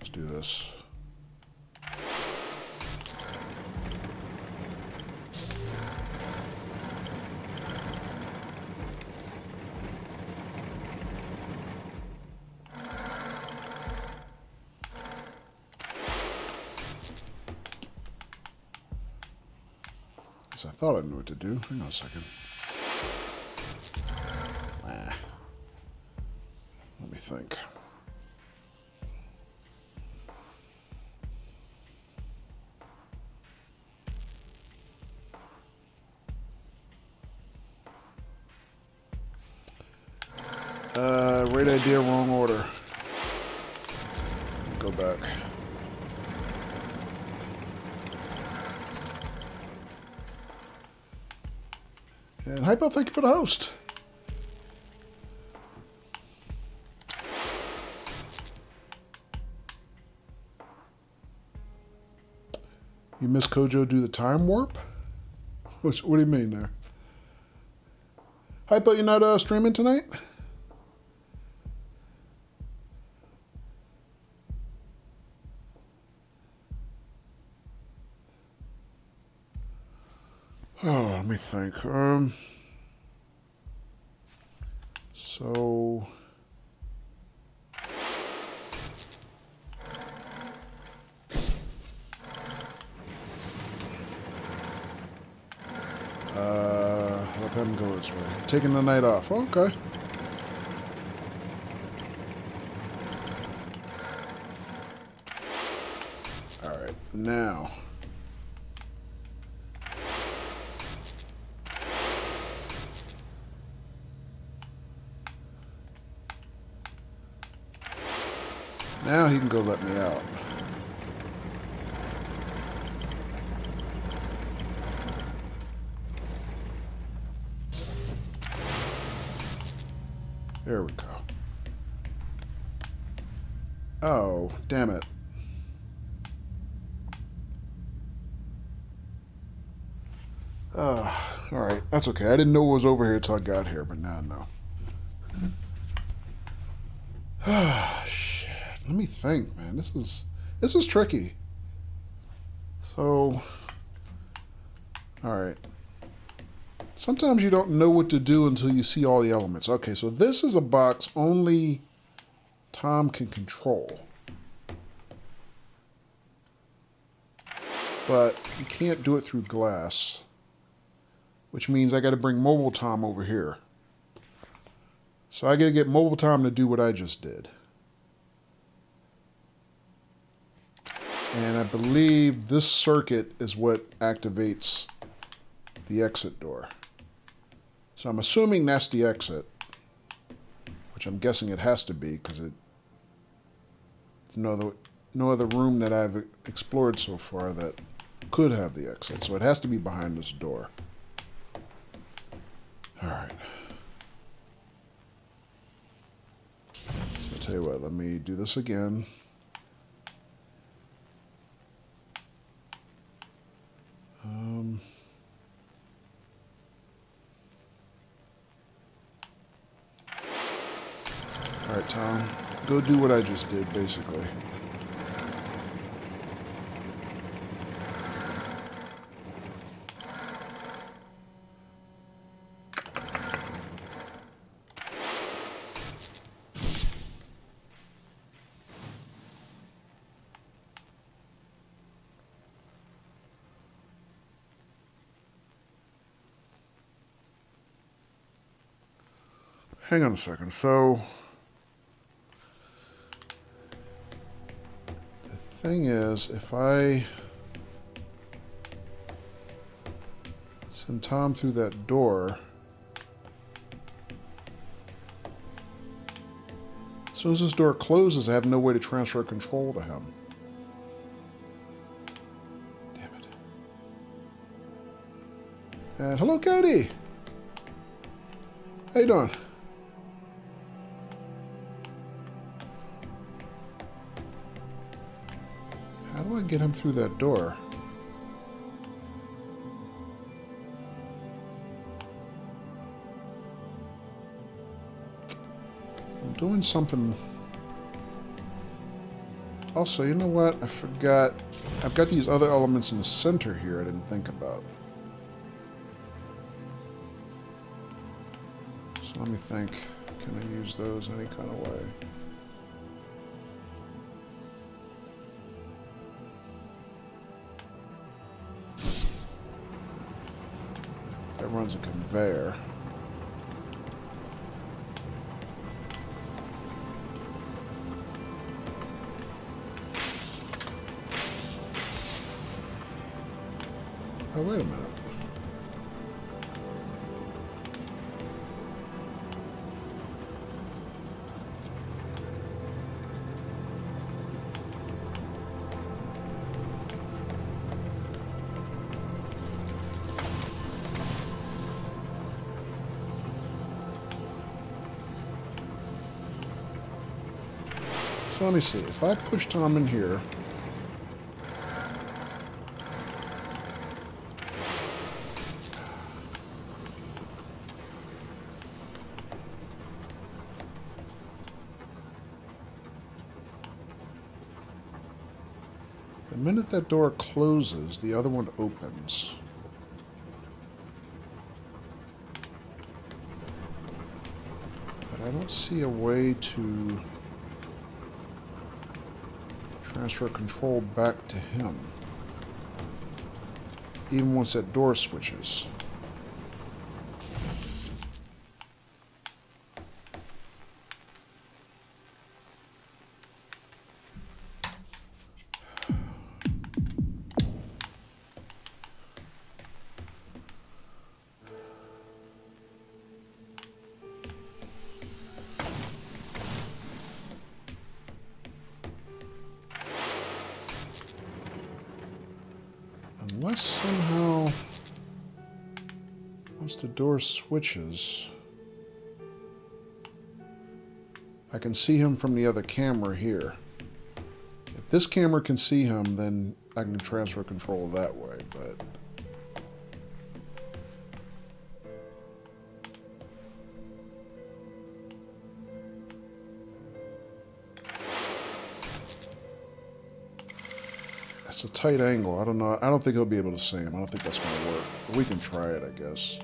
Let's do this. I thought I knew what to do. Hang on a second. Let me think. Right idea, wrong order. Go back. And Hypo, thank you for the host. You miss Kojo do the time warp? What do you mean there? Hypo, you're not streaming tonight? Oh, let me think. So let him go this way. Taking the night off. Okay. All right, now. Now he can go let me out. There we go. Oh, damn it. Alright, that's okay. I didn't know it was over here until I got here, but now I know. Ah, shit. Let me think, man. This is tricky. So Alright. Sometimes you don't know what to do until you see all the elements. Okay, so this is a box only Tom can control. But you can't do it through glass. Which means I got to bring Mobile Tom over here. So I got to get Mobile Tom to do what I just did. And I believe this circuit is what activates the exit door. So I'm assuming that's the exit, which I'm guessing it has to be because it's no other room that I've explored so far that could have the exit. So it has to be behind this door. All right. So I'll tell you what, let me do this again. All right, Tom, go do what I just did, basically. Hang on a second. So the thing is, if I send Tom through that door, as soon as this door closes, I have no way to transfer control to him. Damn it. And hello, Katie. How you doing? How do I get him through that door? I'm doing something. Also, you know what? I forgot. I've got these other elements in the center here I didn't think about. So let me think. Can I use those any kind of way? That runs a conveyor. Oh, wait a minute. So let me see. If I push Tom in here, the minute that door closes, the other one opens. But I don't see a way to transfer control back to him, even once that door switches. Unless somehow, once the door switches, I can see him from the other camera here. If this camera can see him, then I can transfer control that way, but... It's a tight angle. I don't know. I don't think he'll be able to see him. I don't think that's going to work. But we can try it, I guess.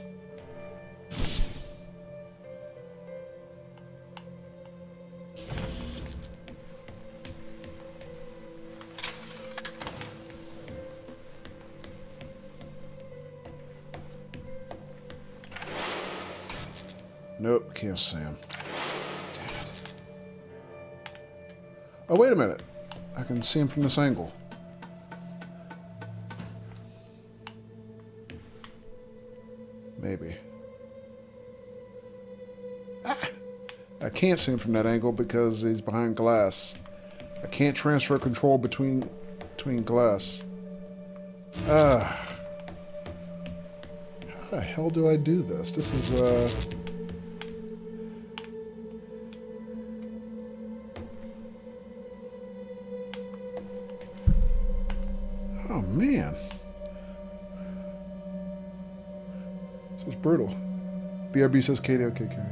Nope, can't see him. Damn it. Oh, wait a minute. I can see him from this angle. Maybe. Ah! I can't see him from that angle because he's behind glass. I can't transfer control between glass. How the hell do I do this? This is, oh, man. This is brutal. BRB says Katie, okay, Katie.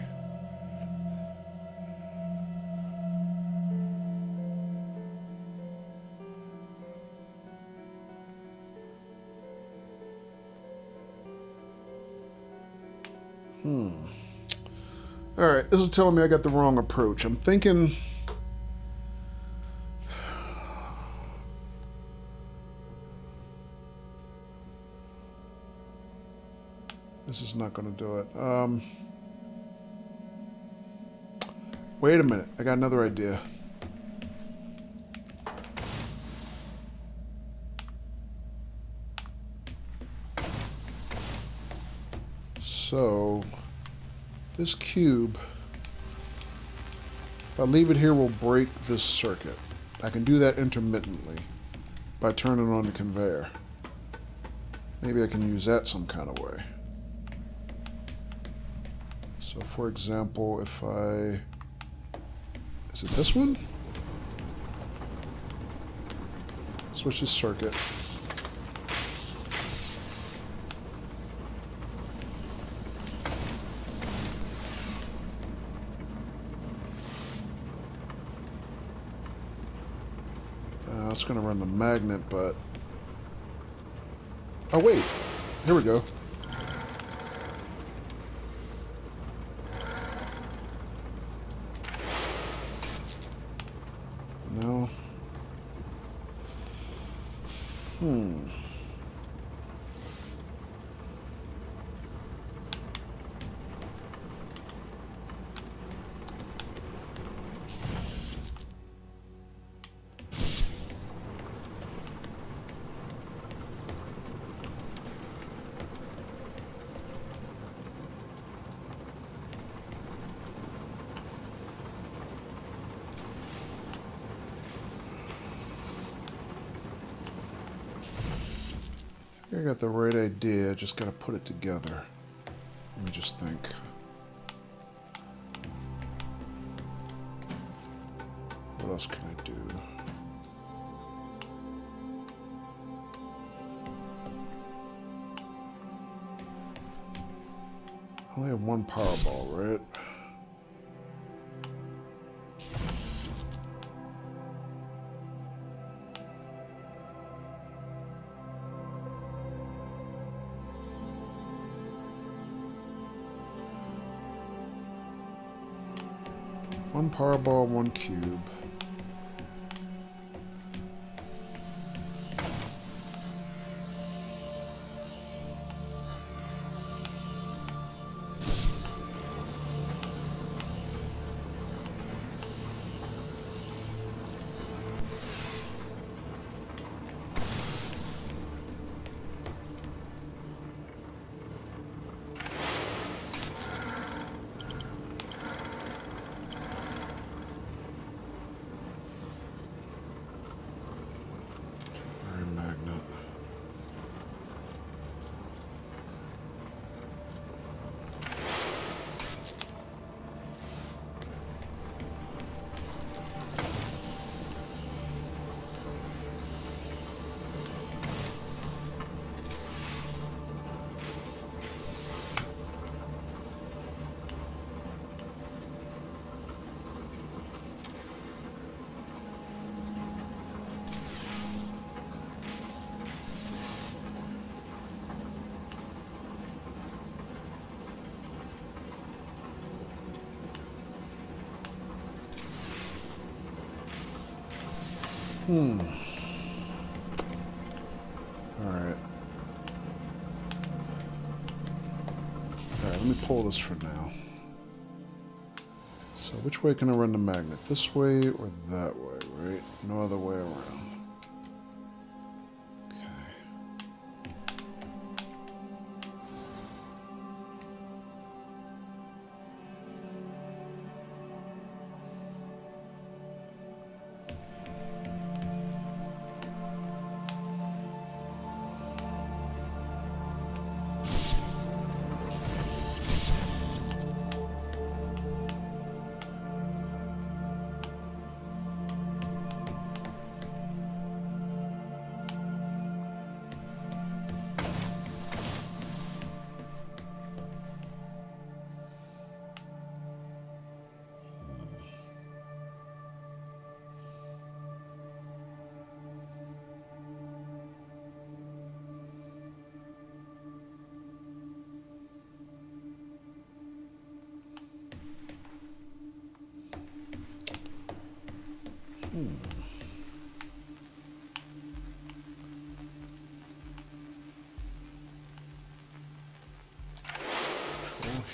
Alright, this is telling me I got the wrong approach. I'm thinking... This is not going to do it. Wait a minute. I got another idea. So, this cube, if I leave it here, will break this circuit. I can do that intermittently by turning on the conveyor. Maybe I can use that some kind of way. So, for example, if I... Is it this one? Switch the circuit. It's going to run the magnet, but... Oh, wait. Here we go. No. I got the right idea, just gotta put it together. Let me just think. What else can I do? I only have one Powerball, right? One Powerball, one cube. Alright. Alright, let me pull this for now. So which way can I run the magnet? This way or that way, right? No other way around.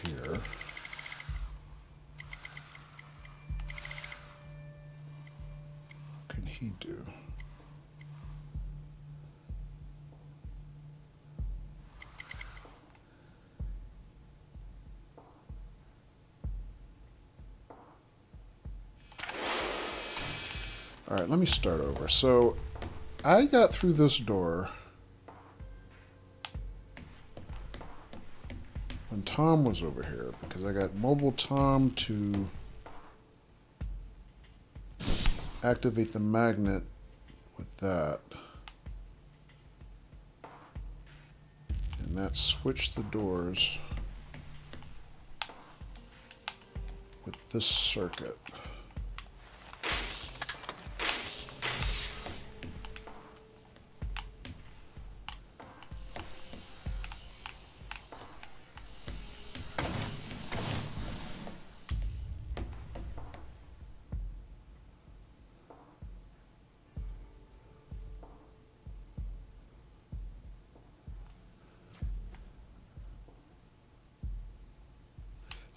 Here. What can he do? All right, let me start over. So I got through this door when Tom was over here because I got mobile Tom to activate the magnet with that. And that switched the doors with this circuit.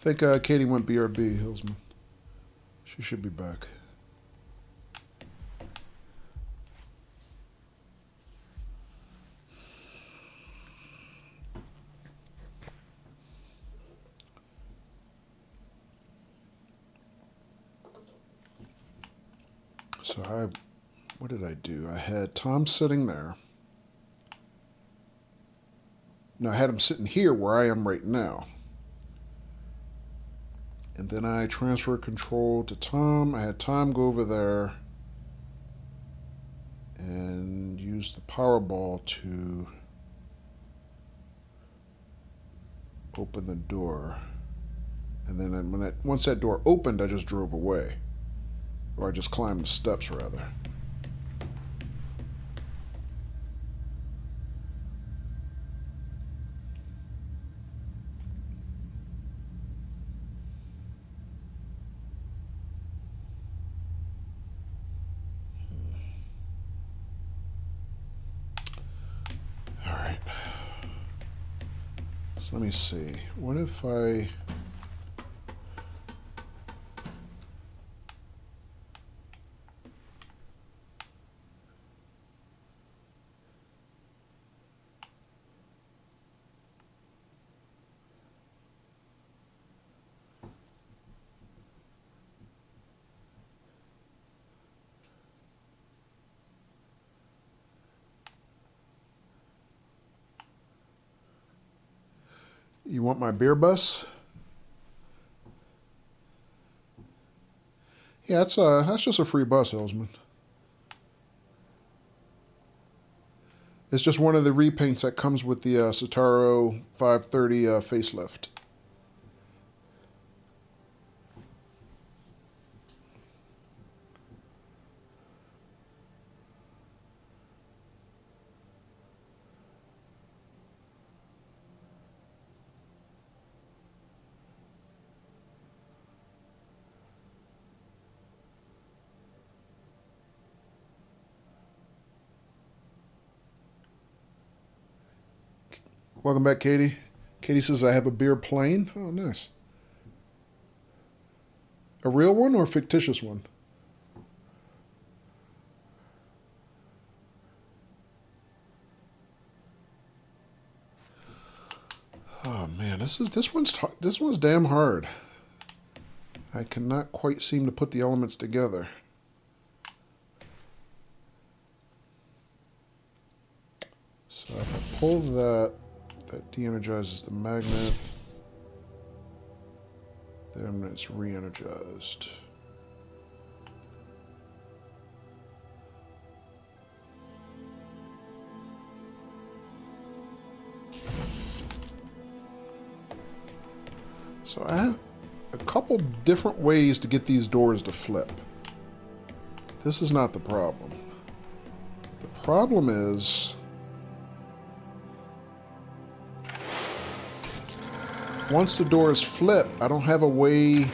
I think Katie went BRB, Hillsman. She should be back. So what did I do? I had Tom sitting there. No, I had him sitting here where I am right now. And then I transferred control to Tom. I had Tom go over there and use the Powerball to open the door. And then once that door opened, I just drove away. Or I just climbed the steps, rather. Let me see. What if I... You want my beer bus? Yeah, that's just a free bus, Hillsman. It's just one of the repaints that comes with the Citaro 530 facelift. Welcome back, Katie. Katie says, I have a beer plane. Oh, nice. A real one or a fictitious one? Oh man, this one's damn hard. I cannot quite seem to put the elements together. So if I pull that de-energizes the magnet. Then it's re-energized. So I have a couple different ways to get these doors to flip. This is not the problem. The problem is once the doors flip, I don't have a way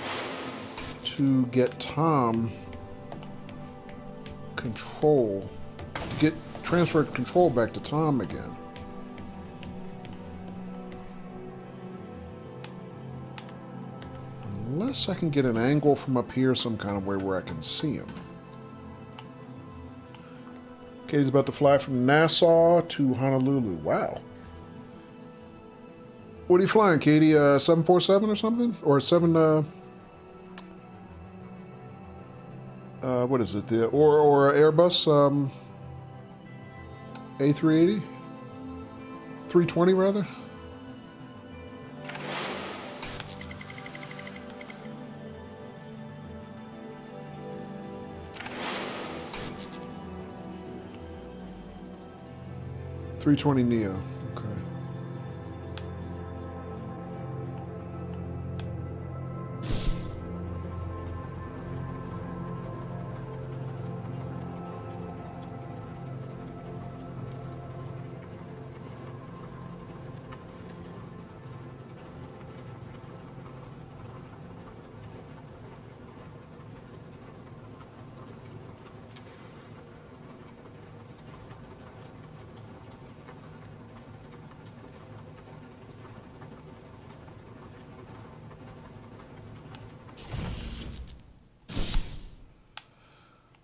to get Tom control, to transfer control back to Tom again. Unless I can get an angle from up here some kind of way where I can see him. Katie's about to fly from Nassau to Honolulu. Wow. What are you flying, Katie? 747 or something? Or 7, what is it? Or Airbus, A380? 320, rather? A320neo. Okay.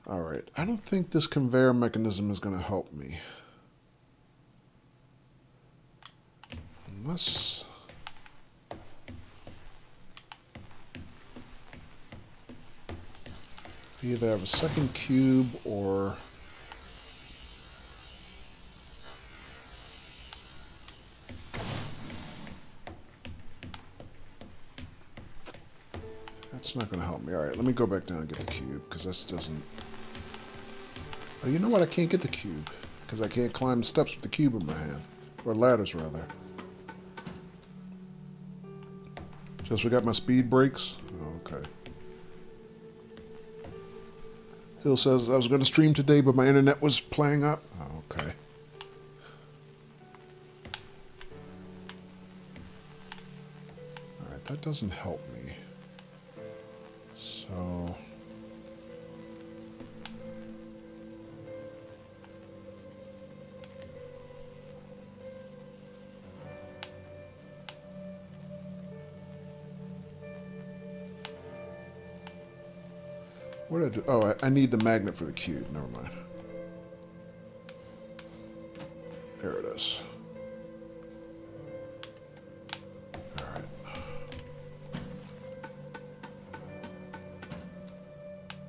Alright, I don't think this conveyor mechanism is going to help me. Unless... either have a second cube or... that's not going to help me. Alright, let me go back down and get the cube, because this doesn't... oh, you know what? I can't get the cube, because I can't climb the steps with the cube in my hand. Or ladders, rather. Just forgot my speed brakes? Oh, okay. Hill says, I was going to stream today, but my internet was playing up. Oh, okay. Alright, that doesn't help me. So... what did I do? Oh, I need the magnet for the cube. Never mind. There it is. Alright.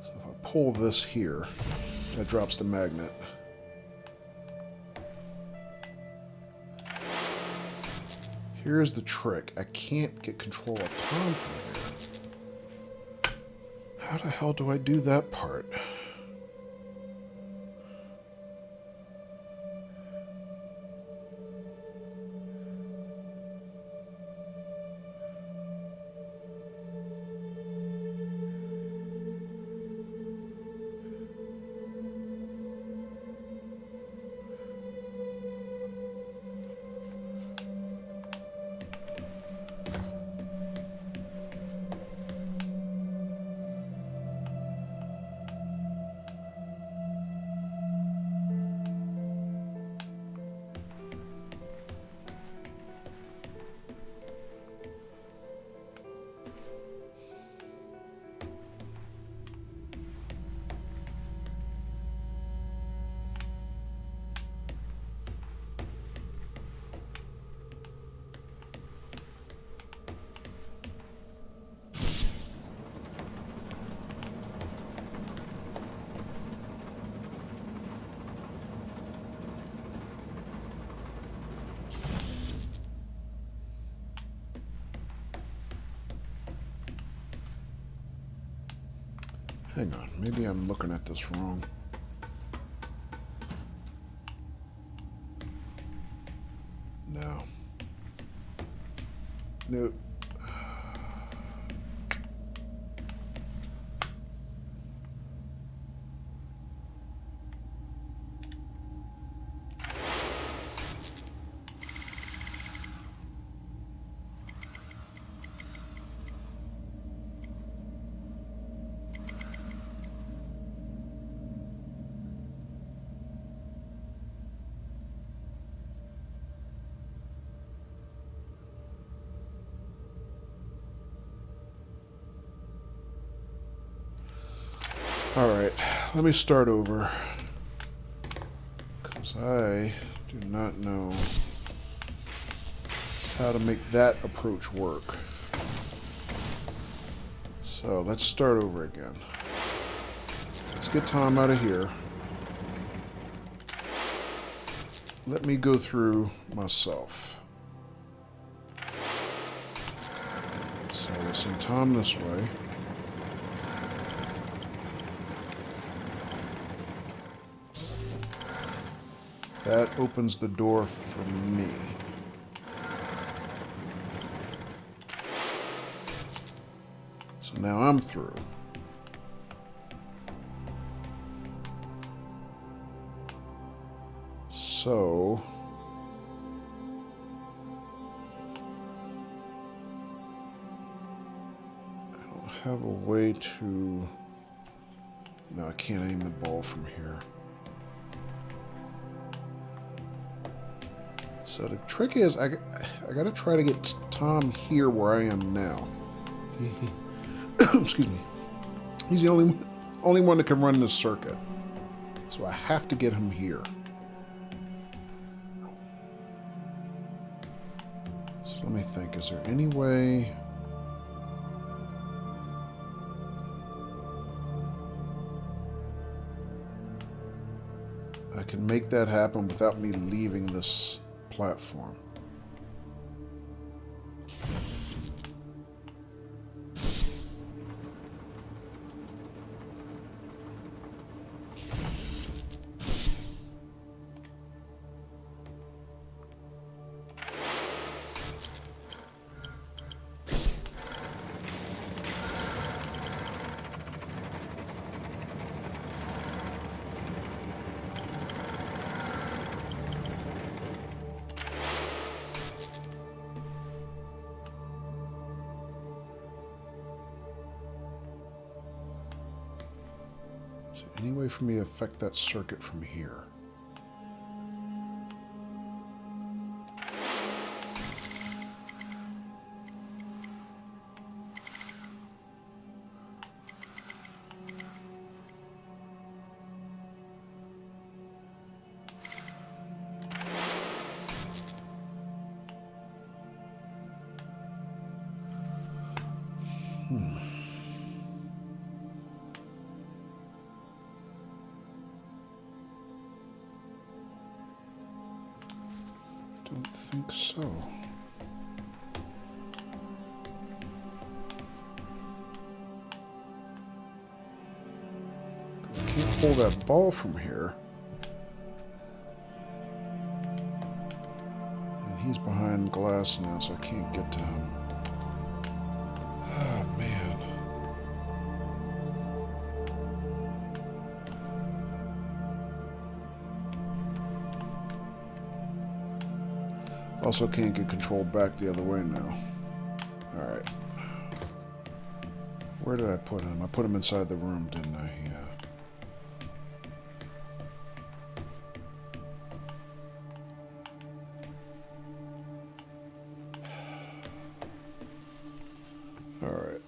So if I pull this here, that drops the magnet. Here's the trick. I can't get control of Tom from here. How the hell do I do that part? Hang on, maybe I'm looking at this wrong. No. Nope. Alright, let me start over. Because I do not know how to make that approach work. So let's start over again. Let's get Tom out of here. Let me go through myself. So we'll send Tom this way. That opens the door for me. So now I'm through. So I don't have a way to... No, I can't aim the ball from here. So the trick is, I got to try to get Tom here where I am now. Excuse me. He's the only one that can run this circuit. So I have to get him here. So let me think. Is there any way... I can make that happen without me leaving this platform? Any way for me to affect that circuit from here? Don't think so. I can't pull that ball from here. And he's behind glass now, so I can't get to him. Oh, man. Also can't get control back the other way now. Alright. Where did I put him? I put him inside the room, didn't I? Yeah. Alright.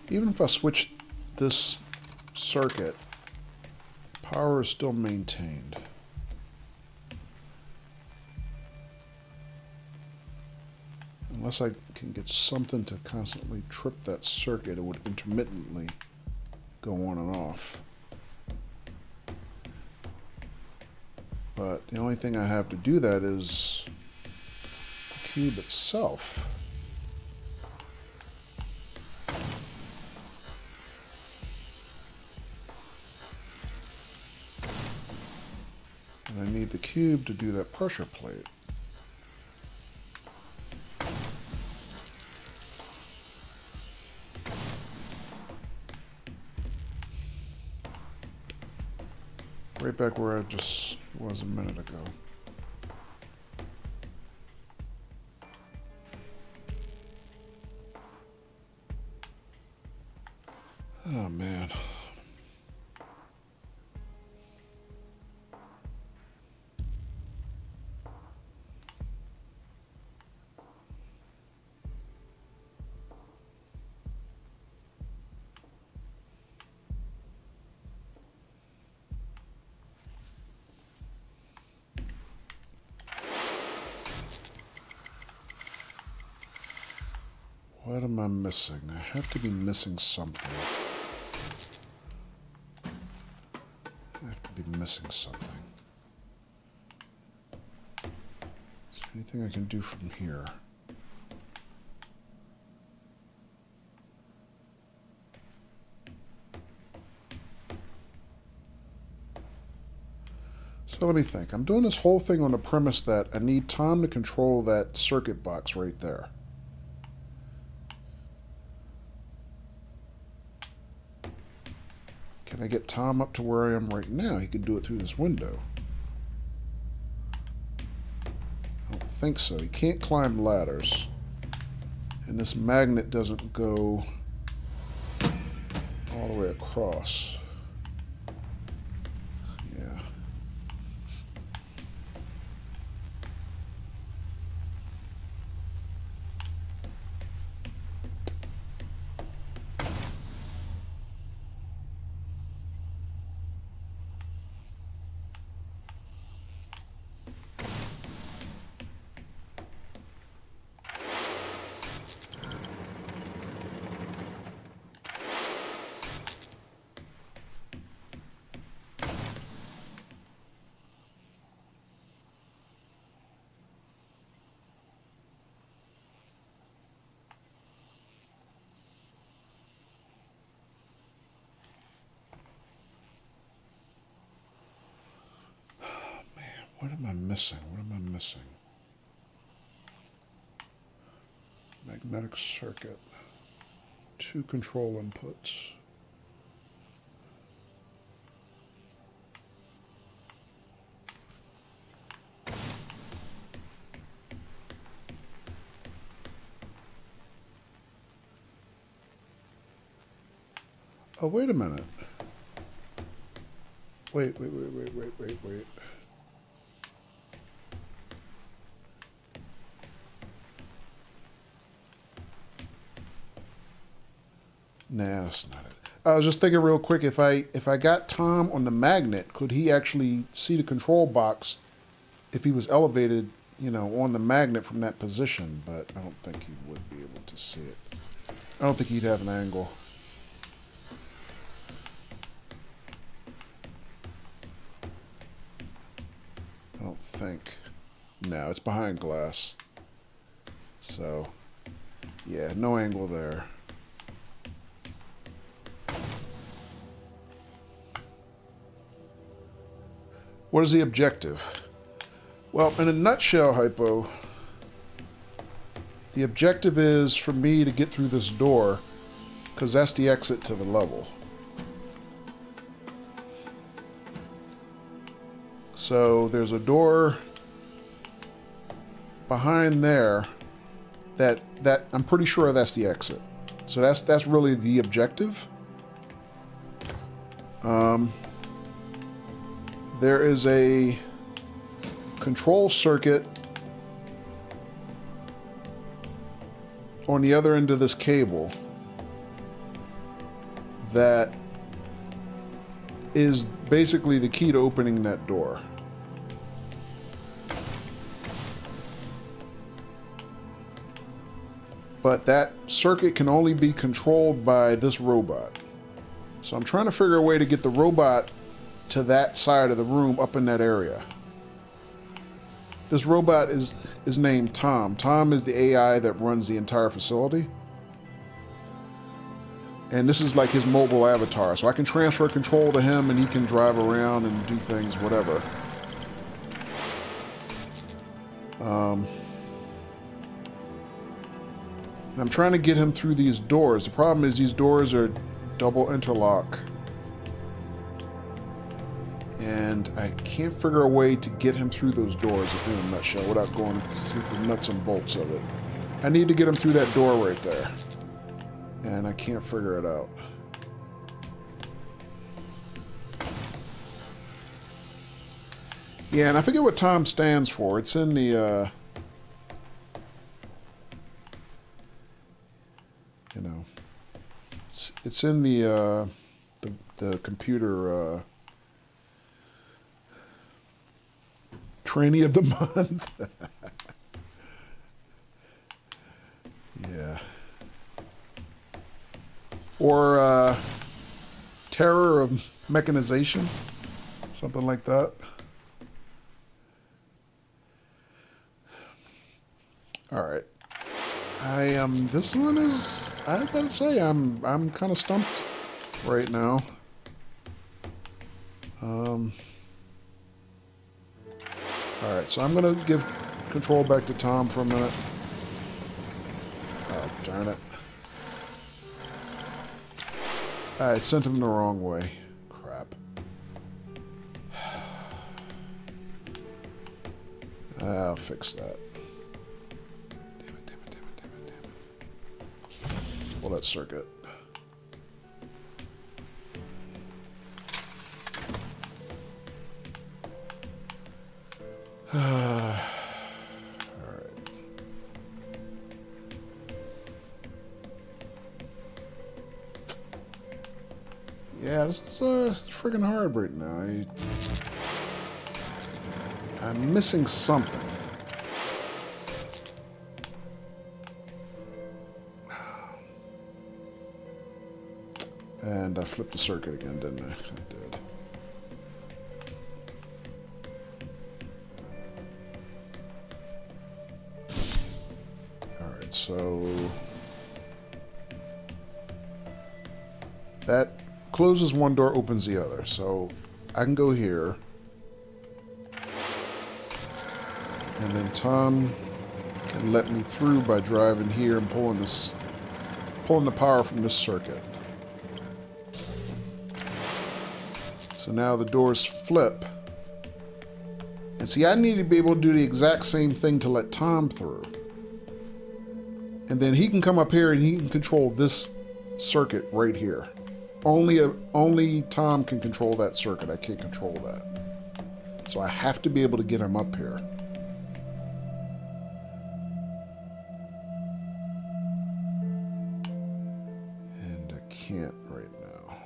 Even if I switch this circuit, power is still maintained. Unless I can get something to constantly trip that circuit, it would intermittently go on and off. But the only thing I have to do that is the cube itself. And I need the cube to do that pressure plate. Right back where I just was a minute ago. Oh, man. What am I missing? I have to be missing something. I have to be missing something. Is there anything I can do from here? So let me think. I'm doing this whole thing on the premise that I need Tom to control that circuit box right there. Can I get Tom up to where I am right now? He could do it through this window. I don't think so. He can't climb ladders. And this magnet doesn't go all the way across. Yeah. What am I missing? What am I missing? Magnetic circuit. 2 control inputs. Oh, wait a minute. Wait. Nah, that's not it. I was just thinking real quick, if I got Tom on the magnet, could he actually see the control box if he was elevated, you know, on the magnet from that position? But I don't think he would be able to see it. I don't think he'd have an angle. I don't think. No, it's behind glass. So, yeah, no angle there. What is the objective? Well, in a nutshell, Hypo, the objective is for me to get through this door, because that's the exit to the level. So there's a door behind there that I'm pretty sure that's the exit. So that's really the objective. There is a control circuit on the other end of this cable that is basically the key to opening that door. But that circuit can only be controlled by this robot. So I'm trying to figure a way to get the robot to that side of the room up in that area. This robot is named Tom. Tom is the AI that runs the entire facility. And this is like his mobile avatar. So I can transfer control to him and he can drive around and do things, whatever. And I'm trying to get him through these doors. The problem is these doors are double interlock. And I can't figure a way to get him through those doors in a nutshell without going through the nuts and bolts of it. I need to get him through that door right there. And I can't figure it out. Yeah, and I forget what Tom stands for. It's in the, you know, it's in the computer, trainee of the month. Yeah. Or terror of mechanization. Something like that. Alright. This one is, I gotta say, I'm kind of stumped right now. Alright, so I'm going to give control back to Tom for a minute. Oh, darn it. I sent him the wrong way. Crap. I'll fix that. Damn it, damn it, damn it, damn it, damn it. Pull that circuit. Alright. Yeah, this is freaking hard right now. I'm missing something. And I flipped the circuit again, didn't I? I did. Alright, so that closes one door, opens the other. So I can go here. And then Tom can let me through by driving here and pulling the power from this circuit. So now the doors flip. And see, I need to be able to do the exact same thing to let Tom through. And then he can come up here and he can control this circuit right here. Only Tom can control that circuit. I can't control that. So I have to be able to get him up here. And I can't right now.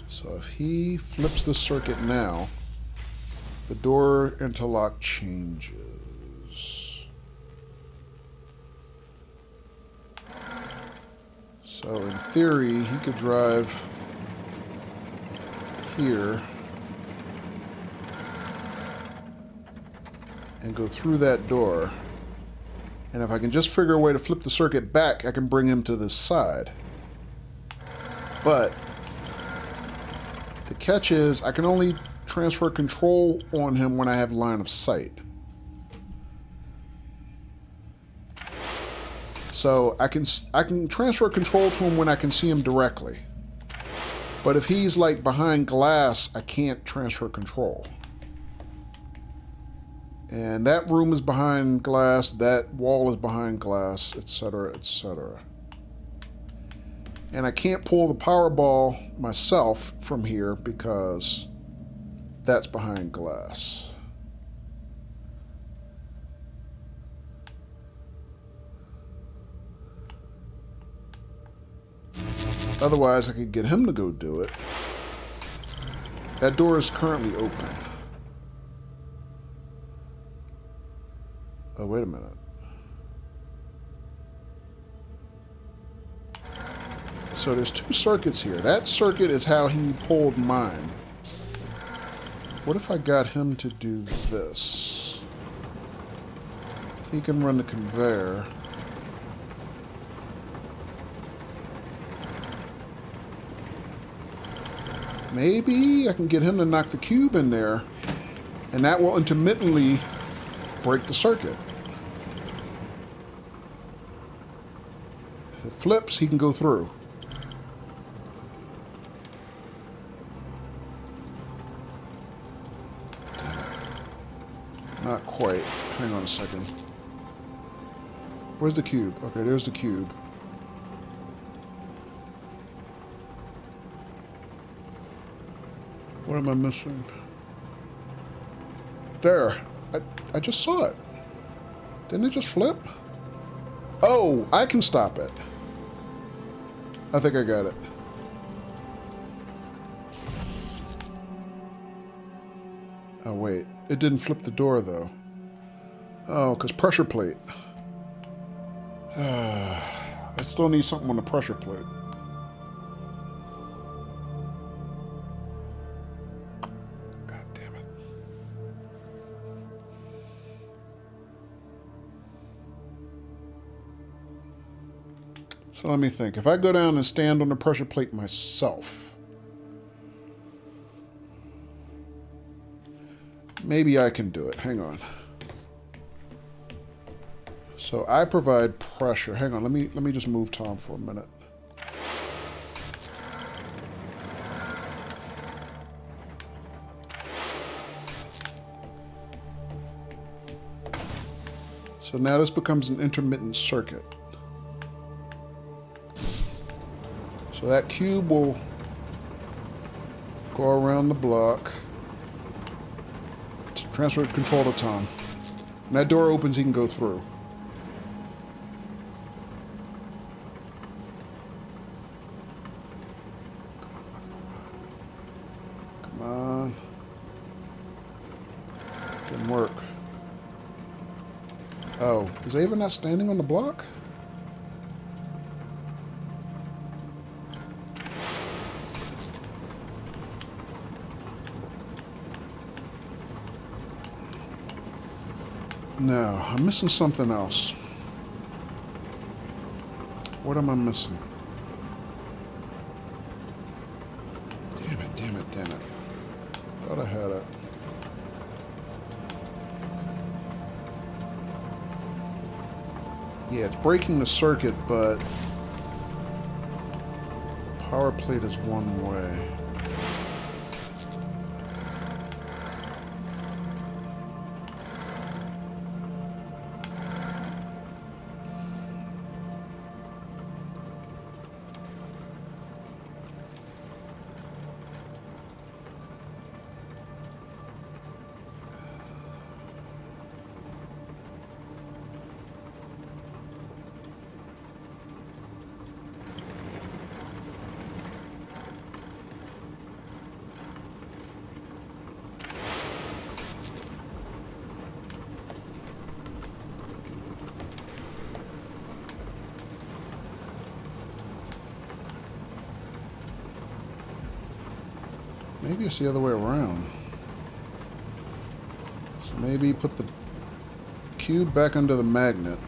So if he flips the circuit now, the door interlock changes. So in theory, he could drive here and go through that door. And if I can just figure a way to flip the circuit back, I can bring him to this side. But the catch is I can only transfer control on him when I have line of sight. So I can transfer control to him when I can see him directly. But if he's like behind glass, I can't transfer control. And that room is behind glass, that wall is behind glass, etc., etc. And I can't pull the power ball myself from here because that's behind glass. Otherwise, I could get him to go do it. That door is currently open. Oh, wait a minute. So there's two circuits here. That circuit is how he pulled mine. What if I got him to do this? He can run the conveyor. Maybe I can get him to knock the cube in there, and that will intermittently break the circuit. If it flips, he can go through. Not quite. Hang on a second. Where's the cube? Okay, there's the cube. What am I missing? There. I just saw it. Didn't it just flip? Oh, I can stop it. I think I got it. Oh, wait. It didn't flip the door, though. Oh, because pressure plate. I still need something on the pressure plate. God damn it. So let me think. If I go down and stand on the pressure plate myself, maybe I can do it. Hang on. So I provide pressure. Hang on, let me just move Tom for a minute. So now this becomes an intermittent circuit. So that cube will go around the block. Transfer control to Tom. When that door opens, he can go through. Come on. Didn't work. Oh, is Ava not standing on the block? No, I'm missing something else. What am I missing? Damn it, damn it, damn it. Thought I had it. Yeah, it's breaking the circuit, but power plate is one way. Maybe it's the other way around. So maybe put the cube back under the magnet.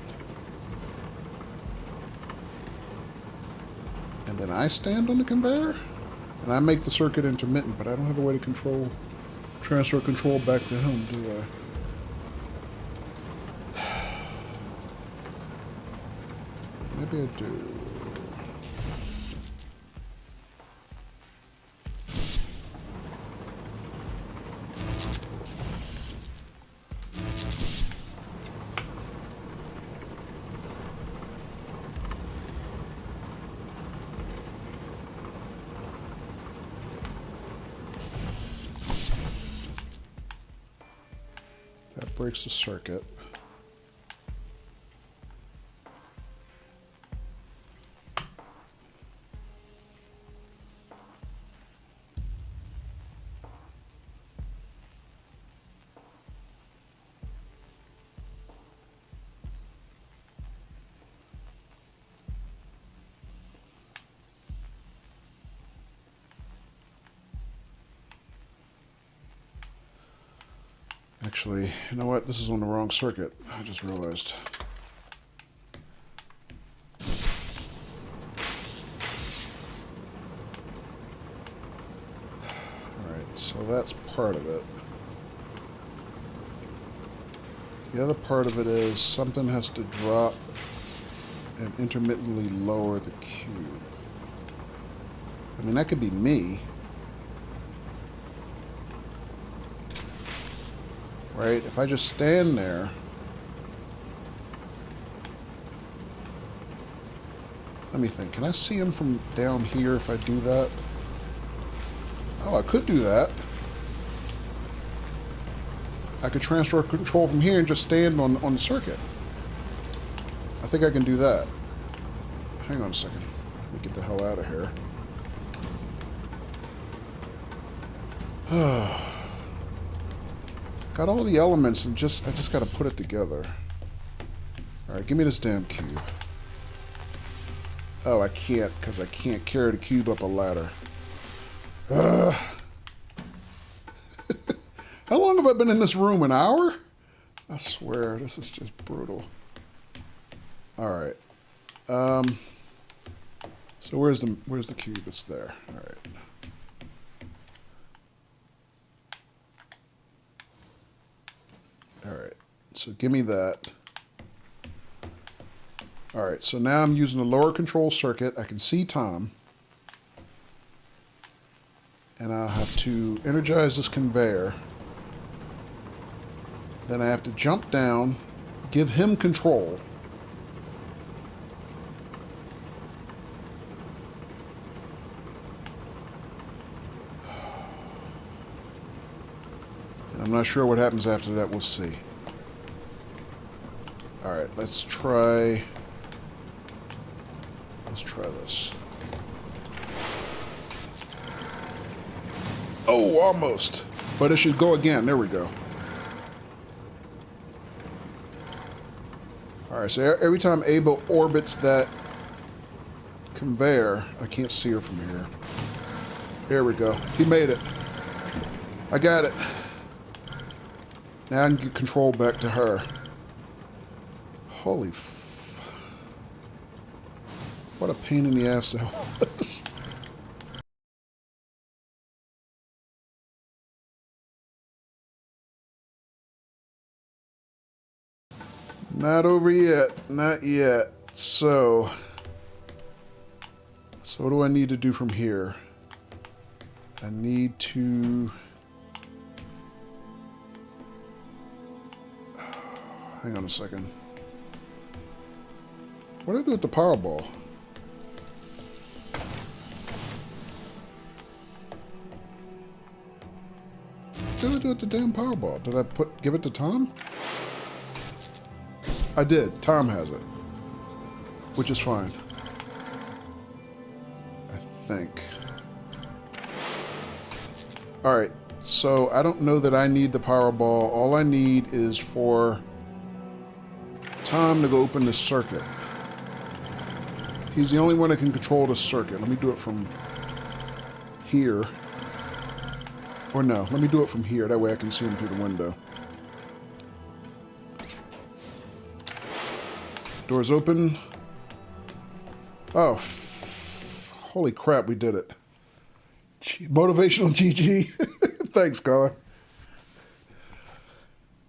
And then I stand on the conveyor? And I make the circuit intermittent, but I don't have a way to transfer control back to him, do I? Maybe I do. That breaks the circuit. Actually, you know what? This is on the wrong circuit. I just realized. Alright, so that's part of it. The other part of it is something has to drop and intermittently lower the cube. I mean, that could be me. Right? If I just stand there... Let me think. Can I see him from down here if I do that? Oh, I could do that. I could transfer control from here and just stand on the circuit. I think I can do that. Hang on a second. Let me get the hell out of here. Got all the elements and I just got to put it together. Alright, give me this damn cube. Oh, I can't, because I can't carry the cube up a ladder. How long have I been in this room? An hour? I swear, this is just brutal. Alright. So where's the cube? It's there. Alright. Alright. So give me that. Alright, so now I'm using the lower control circuit. I can see Tom. And I'll have to energize this conveyor. Then I have to jump down, give him control. And I'm not sure what happens after that. We'll see. Alright, let's try this. Oh, almost. But it should go again. There we go. Alright, so every time Ava orbits that conveyor, I can't see her from here. There we go. He made it. I got it. Now I can get control back to her. Holy f... What a pain in the ass that was. Not over yet. Not yet. So what do I need to do from here? I need to... Hang on a second. What did I do with the Powerball? What did I do with the damn Powerball? Did I give it to Tom? I did. Tom has it. Which is fine. I think. Alright. So, I don't know that I need the Powerball. All I need is for Tom to go open this circuit. He's the only one that can control this circuit. Let me do it from here. Or no, let me do it from here. That way I can see him through the window. Doors open. Oh, holy crap, we did it. Motivational GG. Thanks, caller.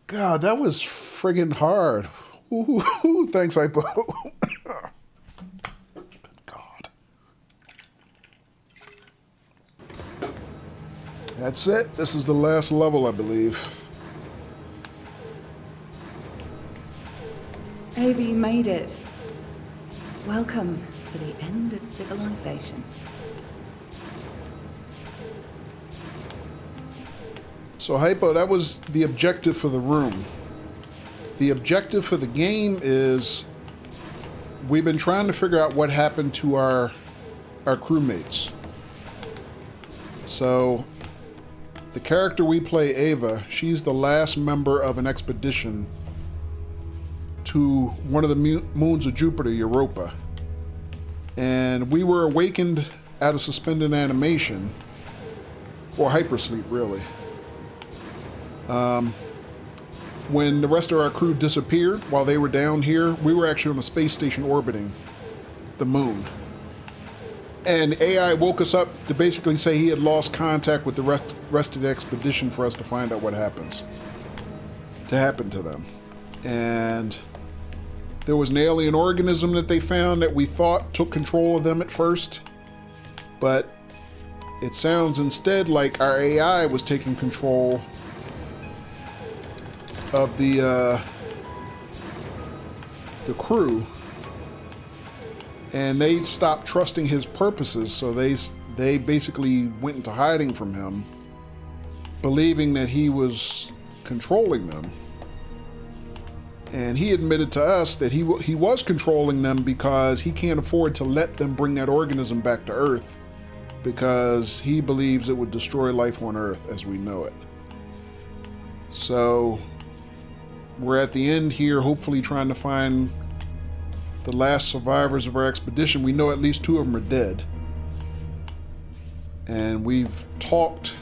God, that was friggin' hard. Ooh, thanks, Hypo. God. That's it. This is the last level, I believe. Ava, you made it. Welcome to the end of civilization. So, Hypo, that was the objective for the room. The objective for the game is we've been trying to figure out what happened to our crewmates. So, the character we play, Ava, she's the last member of an expedition to one of the moons of Jupiter, Europa. And we were awakened out of suspended animation, or hypersleep, really. when the rest of our crew disappeared while they were down here, we were actually on a space station orbiting the moon. And AI woke us up to basically say he had lost contact with the rest of the expedition for us to find out what happened to them. And there was an alien organism that they found that we thought took control of them at first. But it sounds instead like our AI was taking control of the crew. And they stopped trusting his purposes, so they basically went into hiding from him, believing that he was controlling them. And he admitted to us that he was controlling them because he can't afford to let them bring that organism back to Earth, because he believes it would destroy life on Earth as we know it. So we're at the end here, hopefully trying to find the last survivors of our expedition. We know at least 2 of them are dead. And we've talked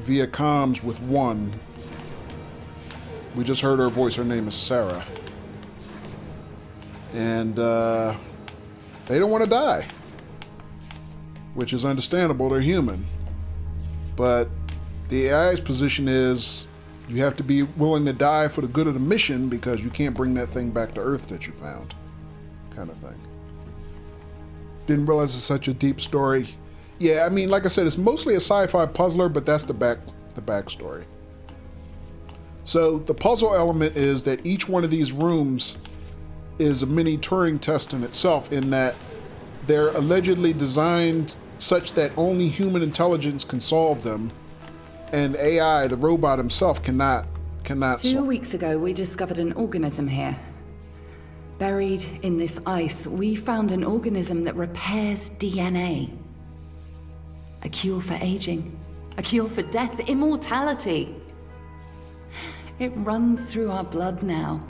via comms with one. We just heard her voice. Her name is Sarah. And they don't want to die, which is understandable. They're human. But the AI's position is you have to be willing to die for the good of the mission because you can't bring that thing back to Earth that you found. Kind of thing. Didn't realize it's such a deep story. Yeah, I mean, like I said, it's mostly a sci-fi puzzler, but that's the backstory. So the puzzle element is that each one of these rooms is a mini Turing test in itself, in that they're allegedly designed such that only human intelligence can solve them, and AI, the robot himself, cannot. 2 weeks ago, we discovered an organism here. Buried in this ice, we found an organism that repairs DNA. A cure for aging. A cure for death. Immortality. It runs through our blood now.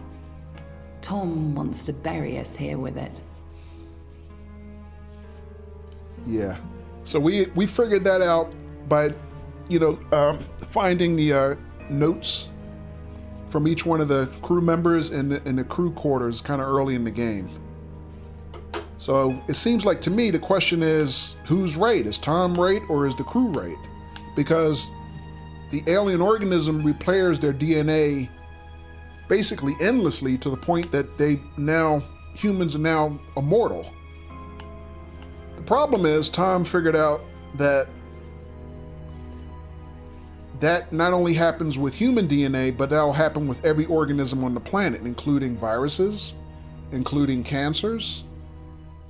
Tom wants to bury us here with it. Yeah. So we figured that out by, finding the notes from each one of the crew members in the crew quarters kind of early in the game. So it seems like to me the question is, who's right? Is Tom right or is the crew right? Because the alien organism repairs their DNA basically endlessly to the point that humans are now immortal. The problem is Tom figured out that not only happens with human DNA, but that'll happen with every organism on the planet, including viruses, including cancers,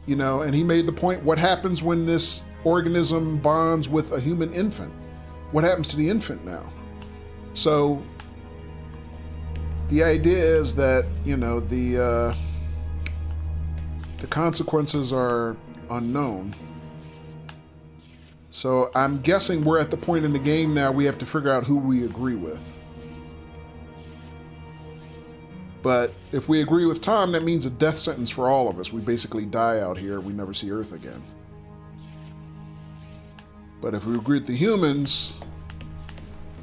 and he made the point, what happens when this organism bonds with a human infant? What happens to the infant now? So the idea is that, the consequences are unknown. So I'm guessing we're at the point in the game now we have to figure out who we agree with. But if we agree with Tom, that means a death sentence for all of us. We basically die out here. We never see Earth again. But if we agree with the humans,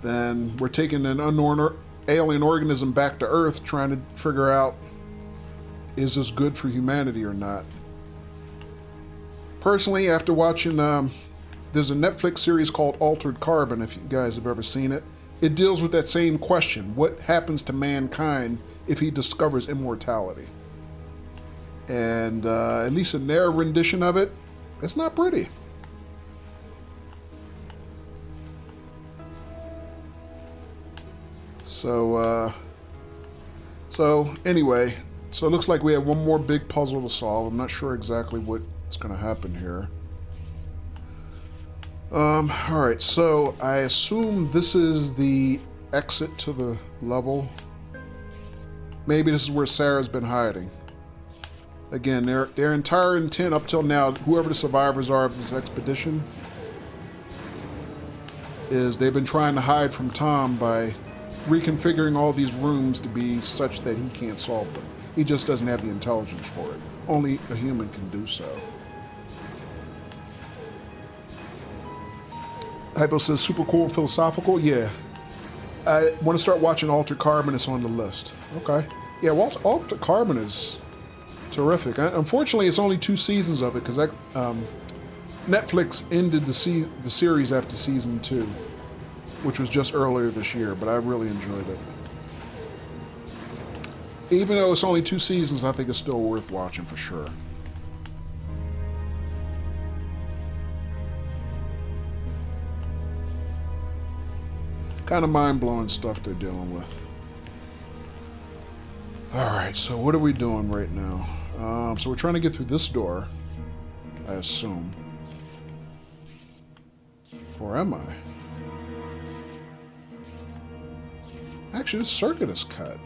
then we're taking an unknown alien organism back to Earth, trying to figure out, is this good for humanity or not? Personally, after watching... there's a Netflix series called Altered Carbon, if you guys have ever seen it. It deals with that same question. What happens to mankind if he discovers immortality? And at least in their rendition of it, it's not pretty. So anyway, so it looks like we have one more big puzzle to solve. I'm not sure exactly what's going to happen here. Alright, so I assume this is the exit to the level. Maybe this is where Sarah's been hiding. Again, their entire intent up till now, whoever the survivors are of this expedition, is they've been trying to hide from Tom by reconfiguring all these rooms to be such that he can't solve them. He just doesn't have the intelligence for it. Only a human can do so. Hypo says, super cool and philosophical. Yeah. I want to start watching Altered Carbon. It's on the list. Okay. Yeah, well, Altered Carbon is terrific. Unfortunately, it's only 2 seasons of it because that Netflix ended the series after season 2, which was just earlier this year. But I really enjoyed it. Even though it's only 2 seasons, I think it's still worth watching for sure. Kind of mind-blowing stuff they're dealing with. Alright, so what are we doing right now? So we're trying to get through this door, I assume. Or am I? Actually, this circuit is cut.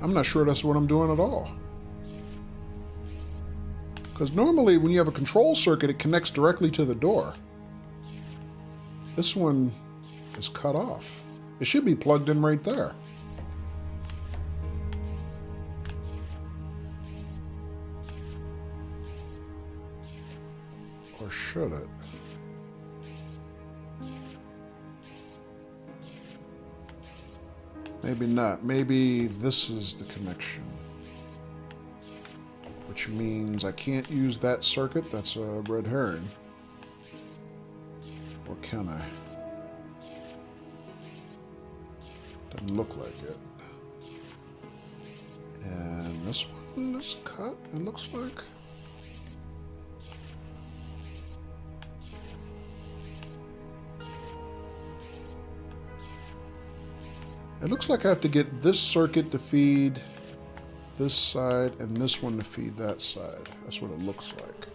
I'm not sure that's what I'm doing at all. Because normally when you have a control circuit, it connects directly to the door. This one is cut off. It should be plugged in right there. Or should it? Maybe not. Maybe this is the connection. Which means I can't use that circuit. That's a red herring. Or can I? Doesn't look like it. And this one is cut, it looks like. It looks like I have to get this circuit to feed this side and this one to feed that side. That's what it looks like.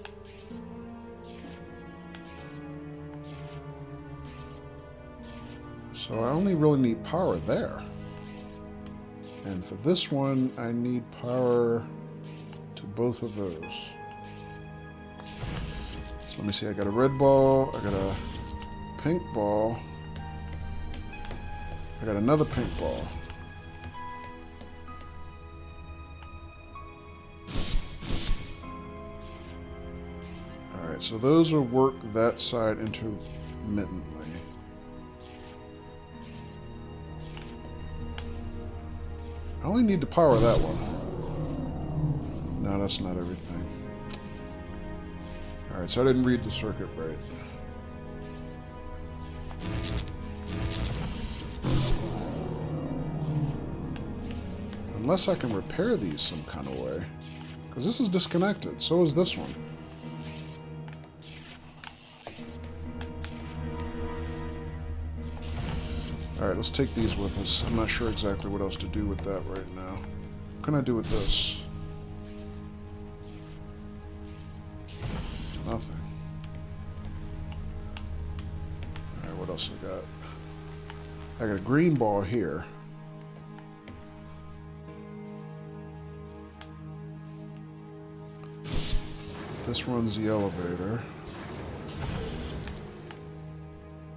So I only really need power there. And for this one, I need power to both of those. So let me see, I got a red ball, I got a pink ball, I got another pink ball. Alright, so those will work that side intermittently. I only need to power that one. No, that's not everything. Alright, so I didn't read the circuit right. Unless I can repair these some kind of way. Because this is disconnected, so is this one. Alright, let's take these with us. I'm not sure exactly what else to do with that right now. What can I do with this? Nothing. Alright, what else I got? I got a green ball here. This runs the elevator.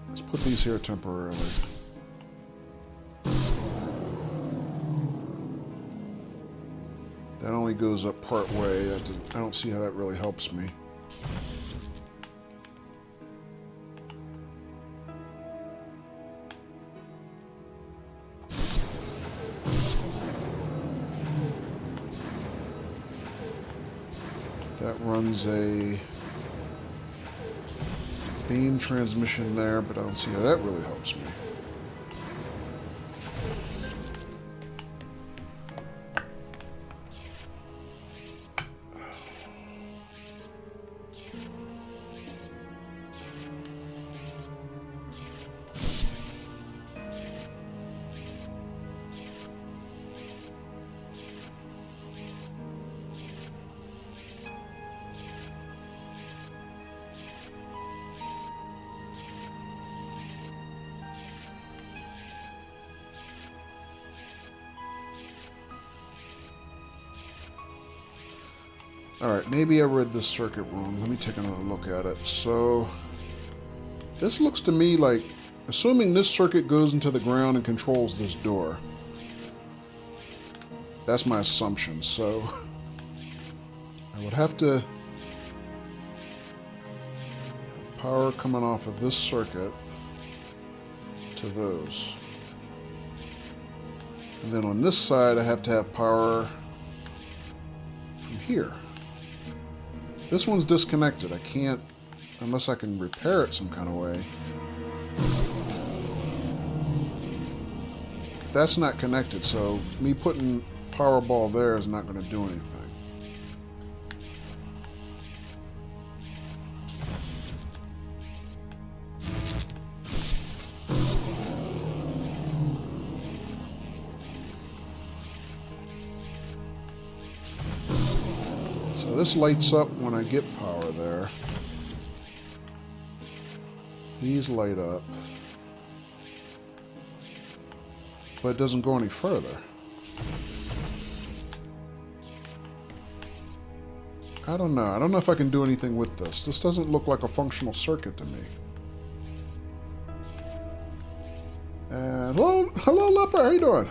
Let's put these here temporarily. That only goes up part way. I don't see how that really helps me. That runs a beam transmission there, but I don't see how that really helps me. Alright, maybe I read this circuit wrong. Let me take another look at it. So, this looks to me like, assuming this circuit goes into the ground and controls this door. That's my assumption, so I would have to have power coming off of this circuit to to those. And then on this side, I have to have power from here. This one's disconnected. I can't, unless I can repair it some kind of way. That's not connected, so me putting Powerball there is not going to do anything. So this lights up when I get power there. These light up. But it doesn't go any further. I don't know. I don't know if I can do anything with this. This doesn't look like a functional circuit to me. And hello, Leper. How you doing?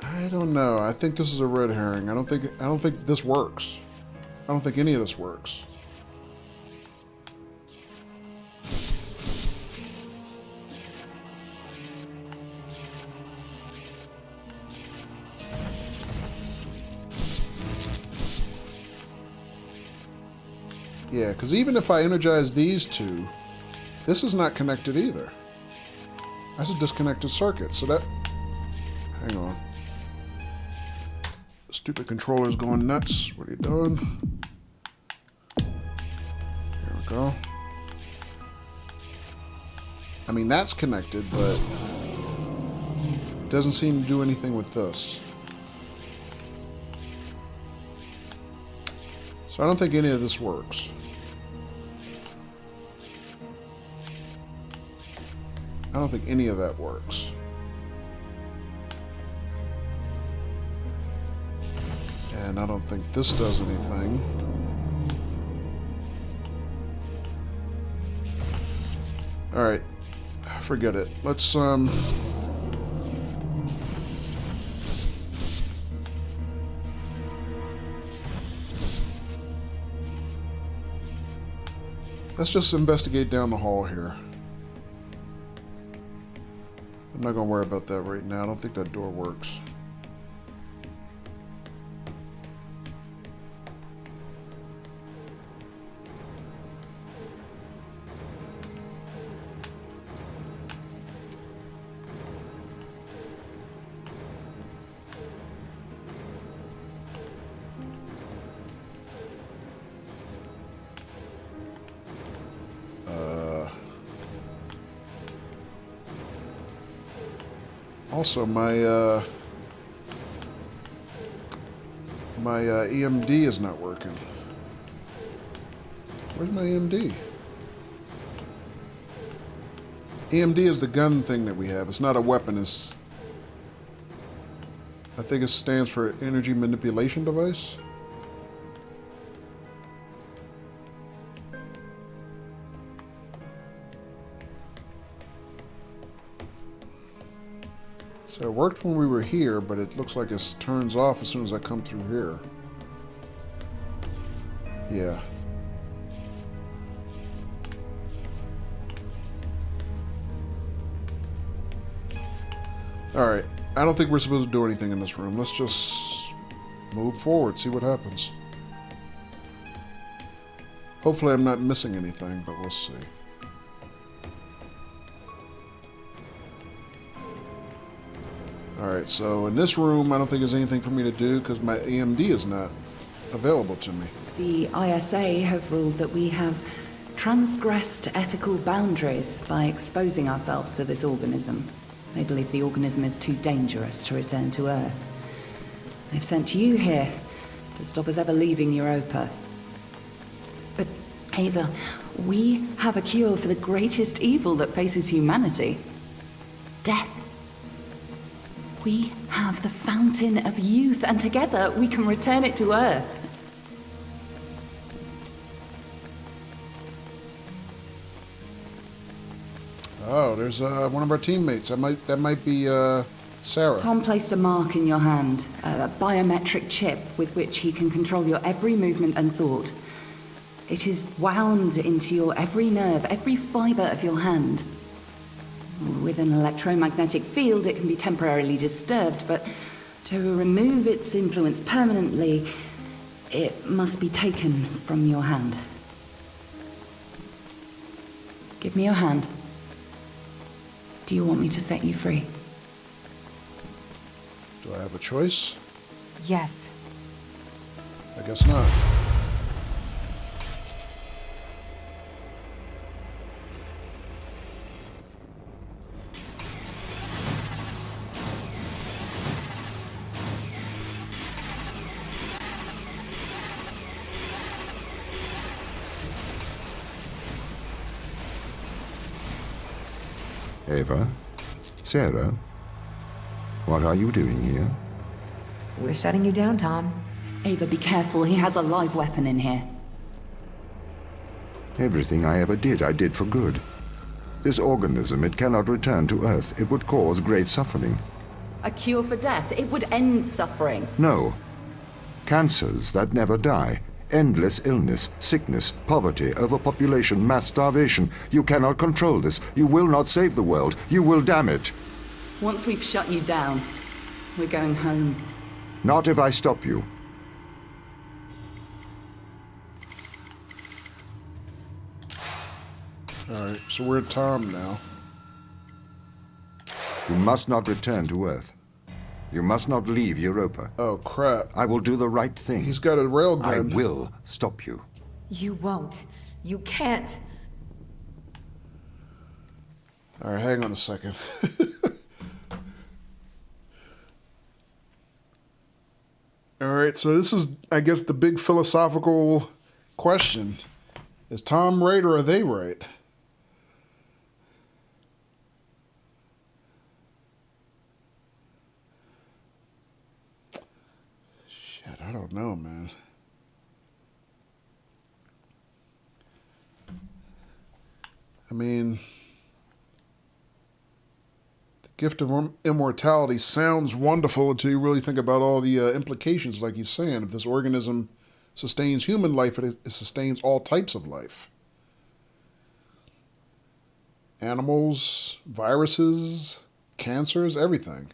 I don't know. I think this is a red herring. I don't think this works. I don't think any of this works. Yeah, because even if I energize these two, this is not connected either. That's a disconnected circuit, so that... Hang on. Stupid controller's going nuts. What are you doing? There we go. I mean, that's connected, but it doesn't seem to do anything with this. So I don't think any of this works. I don't think any of that works. And I don't think this does anything. Alright. Forget it. Let's, let's just investigate down the hall here. I'm not going to worry about that right now. I don't think that door works. Also, my EMD is not working. Where's my EMD? EMD is the gun thing that we have. It's not a weapon. It's, I think it stands for Energy Manipulation Device. So it worked when we were here, but it looks like it turns off as soon as I come through here. Yeah. Alright. I don't think we're supposed to do anything in this room. Let's just move forward, see what happens. Hopefully I'm not missing anything, but we'll see. Alright, so in this room, I don't think there's anything for me to do because my AMD is not available to me. The ISA have ruled that we have transgressed ethical boundaries by exposing ourselves to this organism. They believe the organism is too dangerous to return to Earth. They've sent you here to stop us ever leaving Europa. But, Ava, we have a cure for the greatest evil that faces humanity. Death. We have the fountain of youth, and together we can return it to Earth. Oh, there's one of our teammates. That might be Sarah. Tom placed a mark in your hand, a biometric chip with which he can control your every movement and thought. It is wound into your every nerve, every fiber of your hand. With an electromagnetic field, it can be temporarily disturbed, but to remove its influence permanently, it must be taken from your hand. Give me your hand. Do you want me to set you free? Do I have a choice? Yes. I guess not. Ava? Sarah? What are you doing here? We're shutting you down, Tom. Ava, be careful. He has a live weapon in here. Everything I ever did, I did for good. This organism, it cannot return to Earth. It would cause great suffering. A cure for death. It would end suffering. No. Cancers that never die. Endless illness, sickness, poverty, overpopulation, mass starvation. You cannot control this. You will not save the world. You will damn it. Once we've shut you down, we're going home. Not if I stop you. Alright, so we're at Tom now. You must not return to Earth. You must not leave Europa. Oh, crap. I will do the right thing. He's got a railgun. I will stop you. You won't. You can't. Alright, hang on a second. Alright, so this is, I guess, the big philosophical question. Is Tom right or are they right? Shit, I don't know, man. I mean, the gift of immortality sounds wonderful until you really think about all the implications, like he's saying. If this organism sustains human life, it sustains all types of life. Animals, viruses, cancers, everything.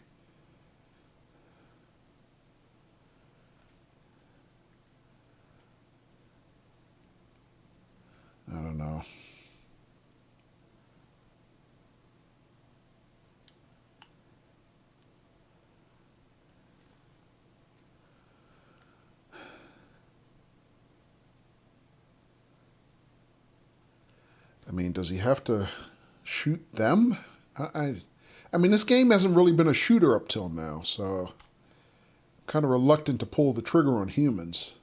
I don't know. I mean, does he have to shoot them? I mean, this game hasn't really been a shooter up till now, so I'm kind of reluctant to pull the trigger on humans.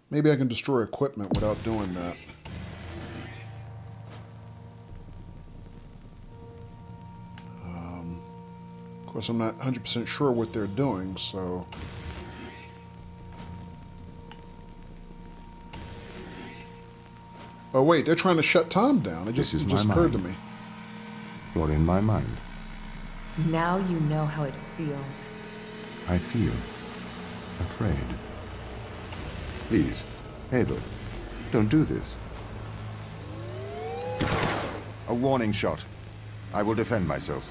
Maybe I can destroy equipment without doing that. Of course, I'm not 100% sure what they're doing, so... Oh, wait, they're trying to shut Tom down. It just occurred to me. You're in my mind. Now you know how it feels. I feel afraid. Please, Ava, don't do this. A warning shot. I will defend myself.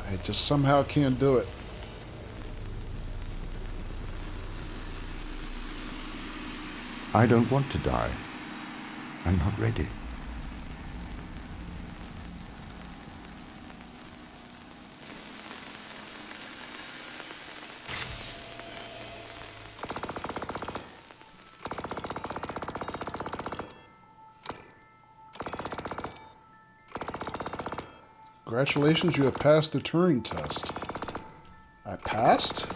I just somehow can't do it. I don't want to die. I'm not ready. Congratulations, you have passed the Turing Test. I passed?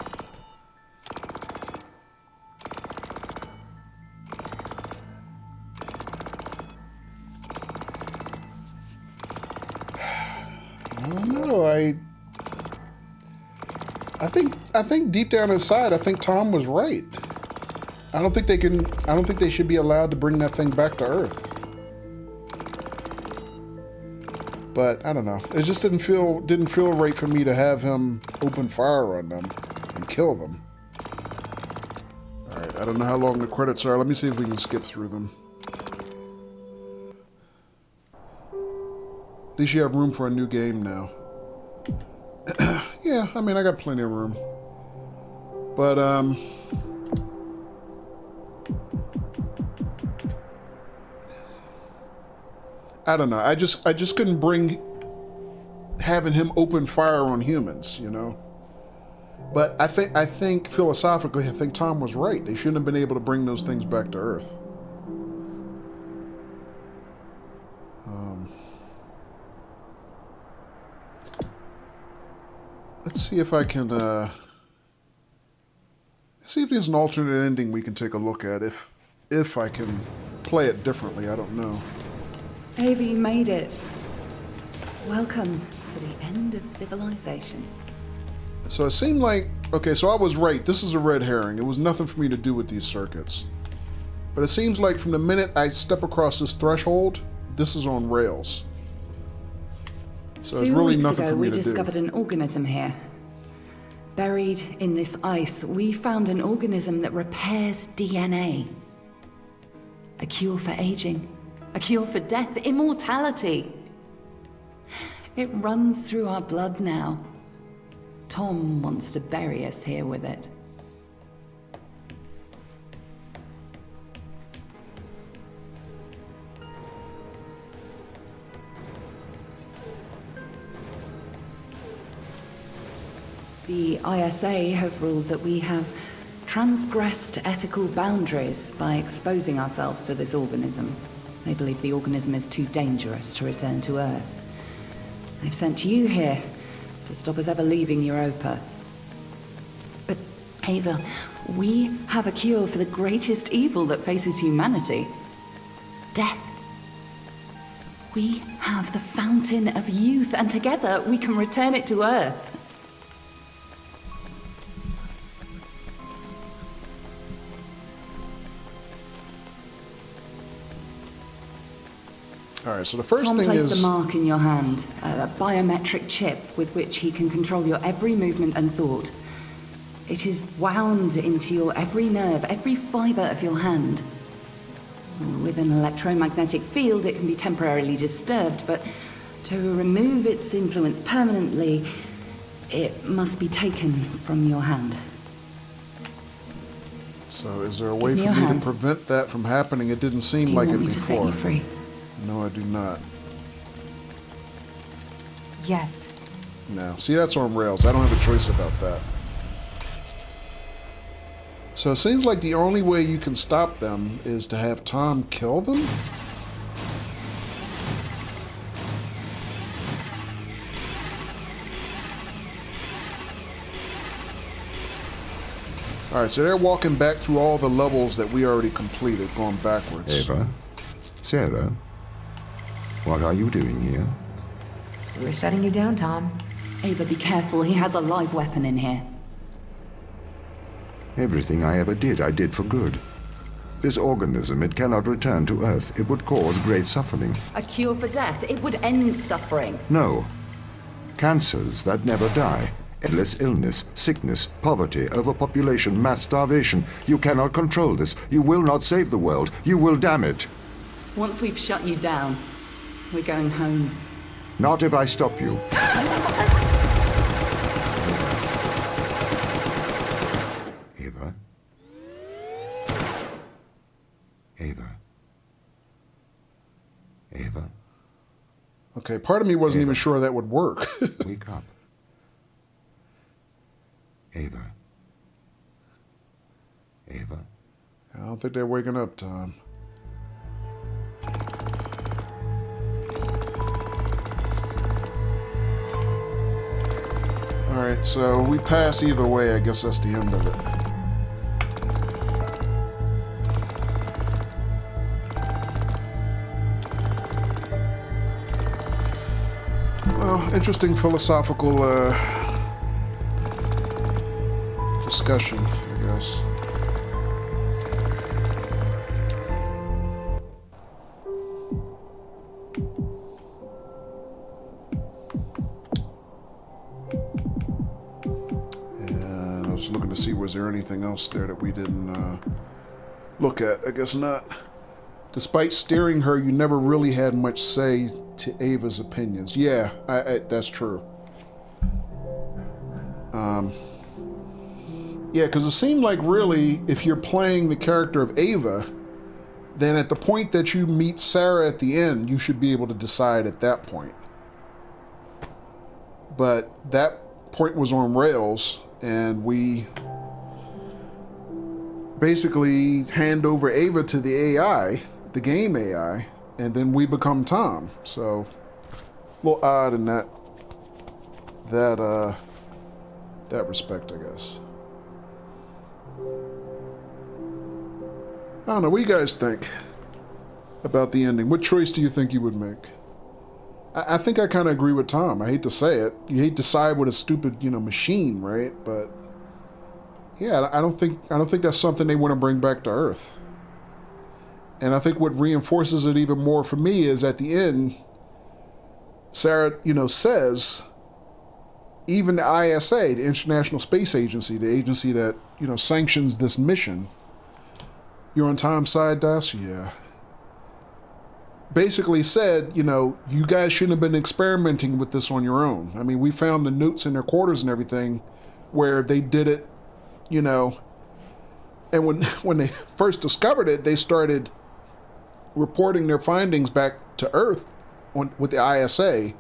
I don't know, I think deep down inside, I think Tom was right. I don't think they should be allowed to bring that thing back to Earth. But I don't know. It just didn't feel right for me to have him open fire on them and kill them. All right, I don't know how long the credits are. Let me see if we can skip through them. At least you have room for a new game now. Yeah, I mean, I got plenty of room. But, I don't know. I just couldn't bring having him open fire on humans, you know? But I think philosophically, I think Tom was right. They shouldn't have been able to bring those things back to Earth. Let's see if I can, see if there's an alternate ending we can take a look at, if I can play it differently. I don't know. Ava, you made it. Welcome to the end of civilization. So it seemed like, okay, so I was right. This is a red herring. It was nothing for me to do with these circuits. But it seems like from the minute I step across this threshold, this is on rails. So it's really nothing for me to do. 2 weeks ago, we discovered an organism here. Buried in this ice, we found an organism that repairs DNA. A cure for aging. A cure for death. Immortality. It runs through our blood now. Tom wants to bury us here with it. The ISA have ruled that we have transgressed ethical boundaries by exposing ourselves to this organism. They believe the organism is too dangerous to return to Earth. They've sent you here to stop us ever leaving Europa. But, Ava, we have a cure for the greatest evil that faces humanity. Death. We have the fountain of youth, and together we can return it to Earth. All right, so the first Tom thing placed is... a mark in your hand, a biometric chip with which he can control your every movement and thought. It is wound into your every nerve, every fiber of your hand. With an electromagnetic field, it can be temporarily disturbed, but to remove its influence permanently, it must be taken from your hand. So is there a way for me to prevent that from happening? It didn't seem like it before. Do you want me to set you free? No, I do not. Yes. No. See, that's on rails. I don't have a choice about that. So it seems like the only way you can stop them is to have Tom kill them? Alright, so they're walking back through all the levels that we already completed, going backwards. Ava? Sarah? What are you doing here? We're shutting you down, Tom. Ava, be careful. He has a live weapon in here. Everything I ever did, I did for good. This organism, it cannot return to Earth. It would cause great suffering. A cure for death. It would end suffering. No. Cancers that never die. Endless illness, sickness, poverty, overpopulation, mass starvation. You cannot control this. You will not save the world. You will damn it. Once we've shut you down, we're going home. Not if I stop you. Ava? Ava? Ava? Okay, part of me wasn't even sure that would work. Wake up. Ava? Ava? I don't think they're waking up, Tom. Alright, so we pass either way. I guess that's the end of it. Well, interesting philosophical discussion, I guess. And I was looking to see, was there anything else there that we didn't look at? I guess not. Despite steering her, you never really had much say to Ava's opinions. Yeah, that's true. Yeah, because it seemed like really, if you're playing the character of Ava, then at the point that you meet Sarah at the end, you should be able to decide at that point. But that point was on rails, and we basically hand over Ava to the AI, the game AI, and then we become Tom. So, a little odd in that respect, I guess. I don't know. What do you guys think about the ending? What choice do you think you would make? I think I kind of agree with Tom. I hate to say it. You hate to side with a stupid, machine, right? But yeah, I don't think that's something they want to bring back to Earth. And I think what reinforces it even more for me is at the end, Sarah, says, even the ISA, the International Space Agency, the agency that, sanctions this mission. You're on Tom's side, Das? Yeah. Basically said, you guys shouldn't have been experimenting with this on your own. I mean, we found the notes in their quarters and everything where they did it, and when they first discovered it, they started reporting their findings back to Earth with the ISA.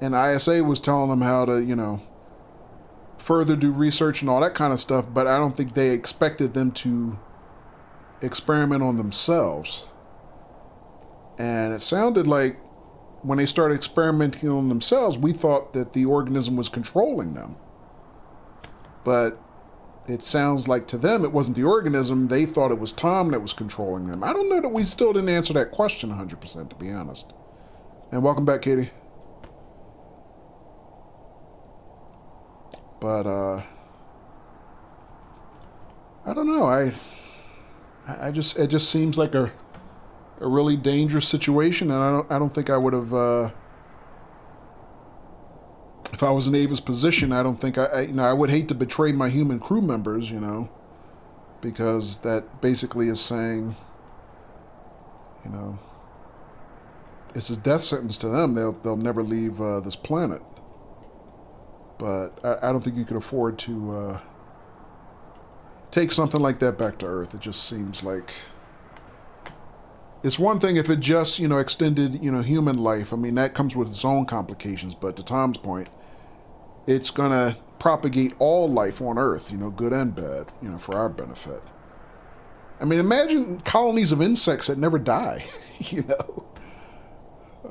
And the ISA was telling them how to, further do research and all that kind of stuff, but I don't think they expected them to experiment on themselves. And it sounded like when they started experimenting on themselves, we thought that the organism was controlling them. But it sounds like to them it wasn't the organism. They thought it was Tom that was controlling them. I don't know that we still didn't answer that question 100%, to be honest. And welcome back, Katie. But I don't know. It just seems like a really dangerous situation, and I don't think I would have. If I was in Ava's position, I don't think I would hate to betray my human crew members, because that basically is saying, it's a death sentence to them. They'll never leave this planet. But I don't think you could afford to take something like that back to Earth. It just seems like it's one thing if it just, extended, human life. I mean, that comes with its own complications. But to Tom's point, it's going to propagate all life on Earth, good and bad, for our benefit. I mean, imagine colonies of insects that never die,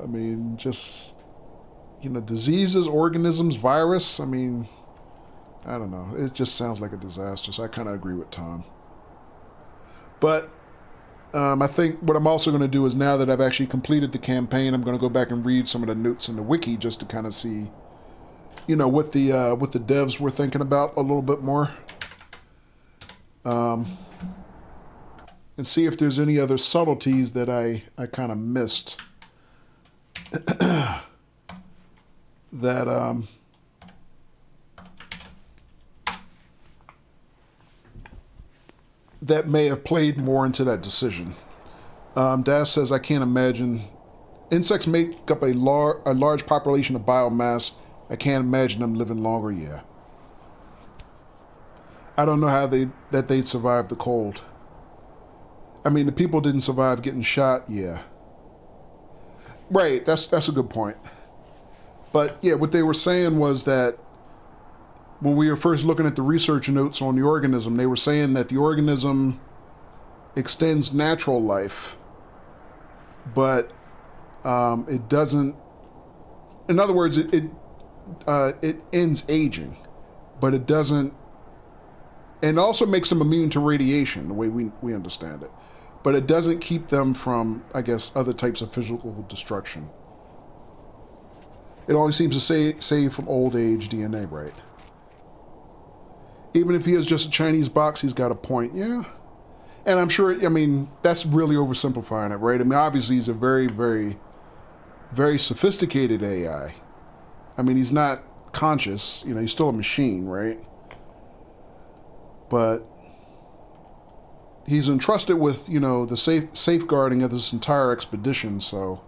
I mean, just, diseases, organisms, virus. I mean, I don't know. It just sounds like a disaster. So I kind of agree with Tom. But I think what I'm also going to do is, now that I've actually completed the campaign, I'm going to go back and read some of the notes in the wiki just to kind of see, what the devs were thinking about a little bit more. And see if there's any other subtleties that I kind of missed. That that may have played more into that decision. Das says, I can't imagine. Insects make up a large population of biomass. I can't imagine them living longer. Yeah. I don't know how they'd survive the cold. I mean, the people didn't survive getting shot. Yeah. Right. That's a good point. But yeah, what they were saying was that when we were first looking at the research notes on the organism, they were saying that the organism extends natural life, but it doesn't. In other words, it ends aging, but it doesn't. And also makes them immune to radiation, the way we understand it. But it doesn't keep them from, I guess, other types of physical destruction. It only seems to save from old age DNA, right? Even if he is just a Chinese box, he's got a point. Yeah. And I'm sure, I mean, that's really oversimplifying it, right? I mean, obviously he's a very, very, very sophisticated AI. I mean, he's not conscious, you know, he's still a machine, right? But he's entrusted with, you know, the safeguarding of this entire expedition, so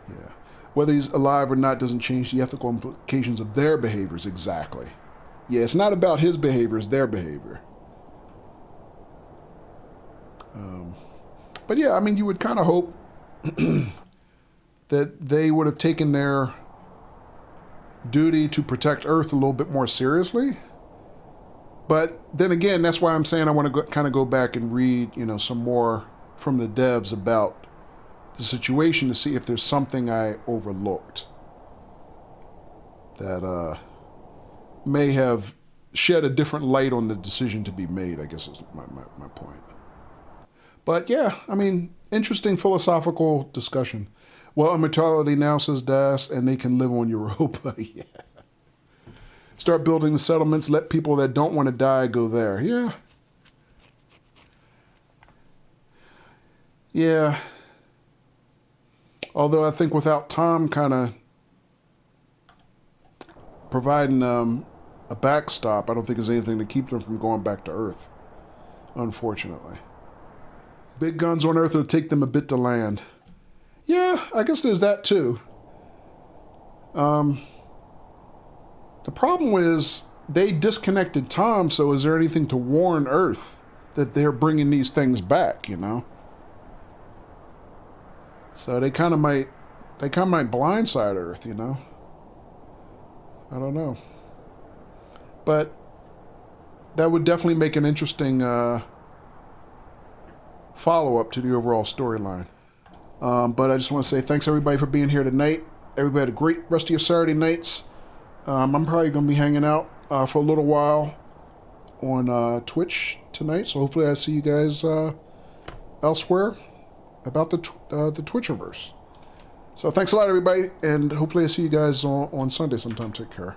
yeah. Whether he's alive or not doesn't change the ethical implications of their behaviors exactly. Yeah, it's not about his behavior, it's their behavior. But yeah, I mean, you would kind of hope that they would have taken their duty to protect Earth a little bit more seriously. But then again, that's why I'm saying I want to kind of go back and read, you know, some more from the devs about the situation to see if there's something I overlooked that may have shed a different light on the decision to be made, I guess is my point. But yeah, I mean, interesting philosophical discussion. Well, immortality now, says Das, and they can live on Europa. Yeah. Start building the settlements, let people that don't want to die go there. Yeah. Yeah. Although I think without Tom kind of providing a backstop, I don't think there's anything to keep them from going back to Earth, unfortunately. Big guns on Earth will take them a bit to land. Yeah, I guess there's that too. The problem is they disconnected Tom, so is there anything to warn Earth that they're bringing these things back, you know? So they kind of might blindside Earth, you know? I don't know. But that would definitely make an interesting follow-up to the overall storyline. But I just want to say thanks everybody for being here tonight. Everybody had a great rest of your Saturday nights. I'm probably going to be hanging out for a little while on Twitch tonight, so hopefully I see you guys elsewhere about the Twitcherverse. So thanks a lot, everybody, and hopefully I see you guys on Sunday sometime. Take care.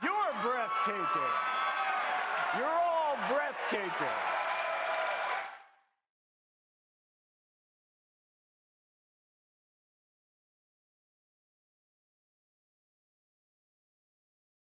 You're breathtaking. You're all breathtaking.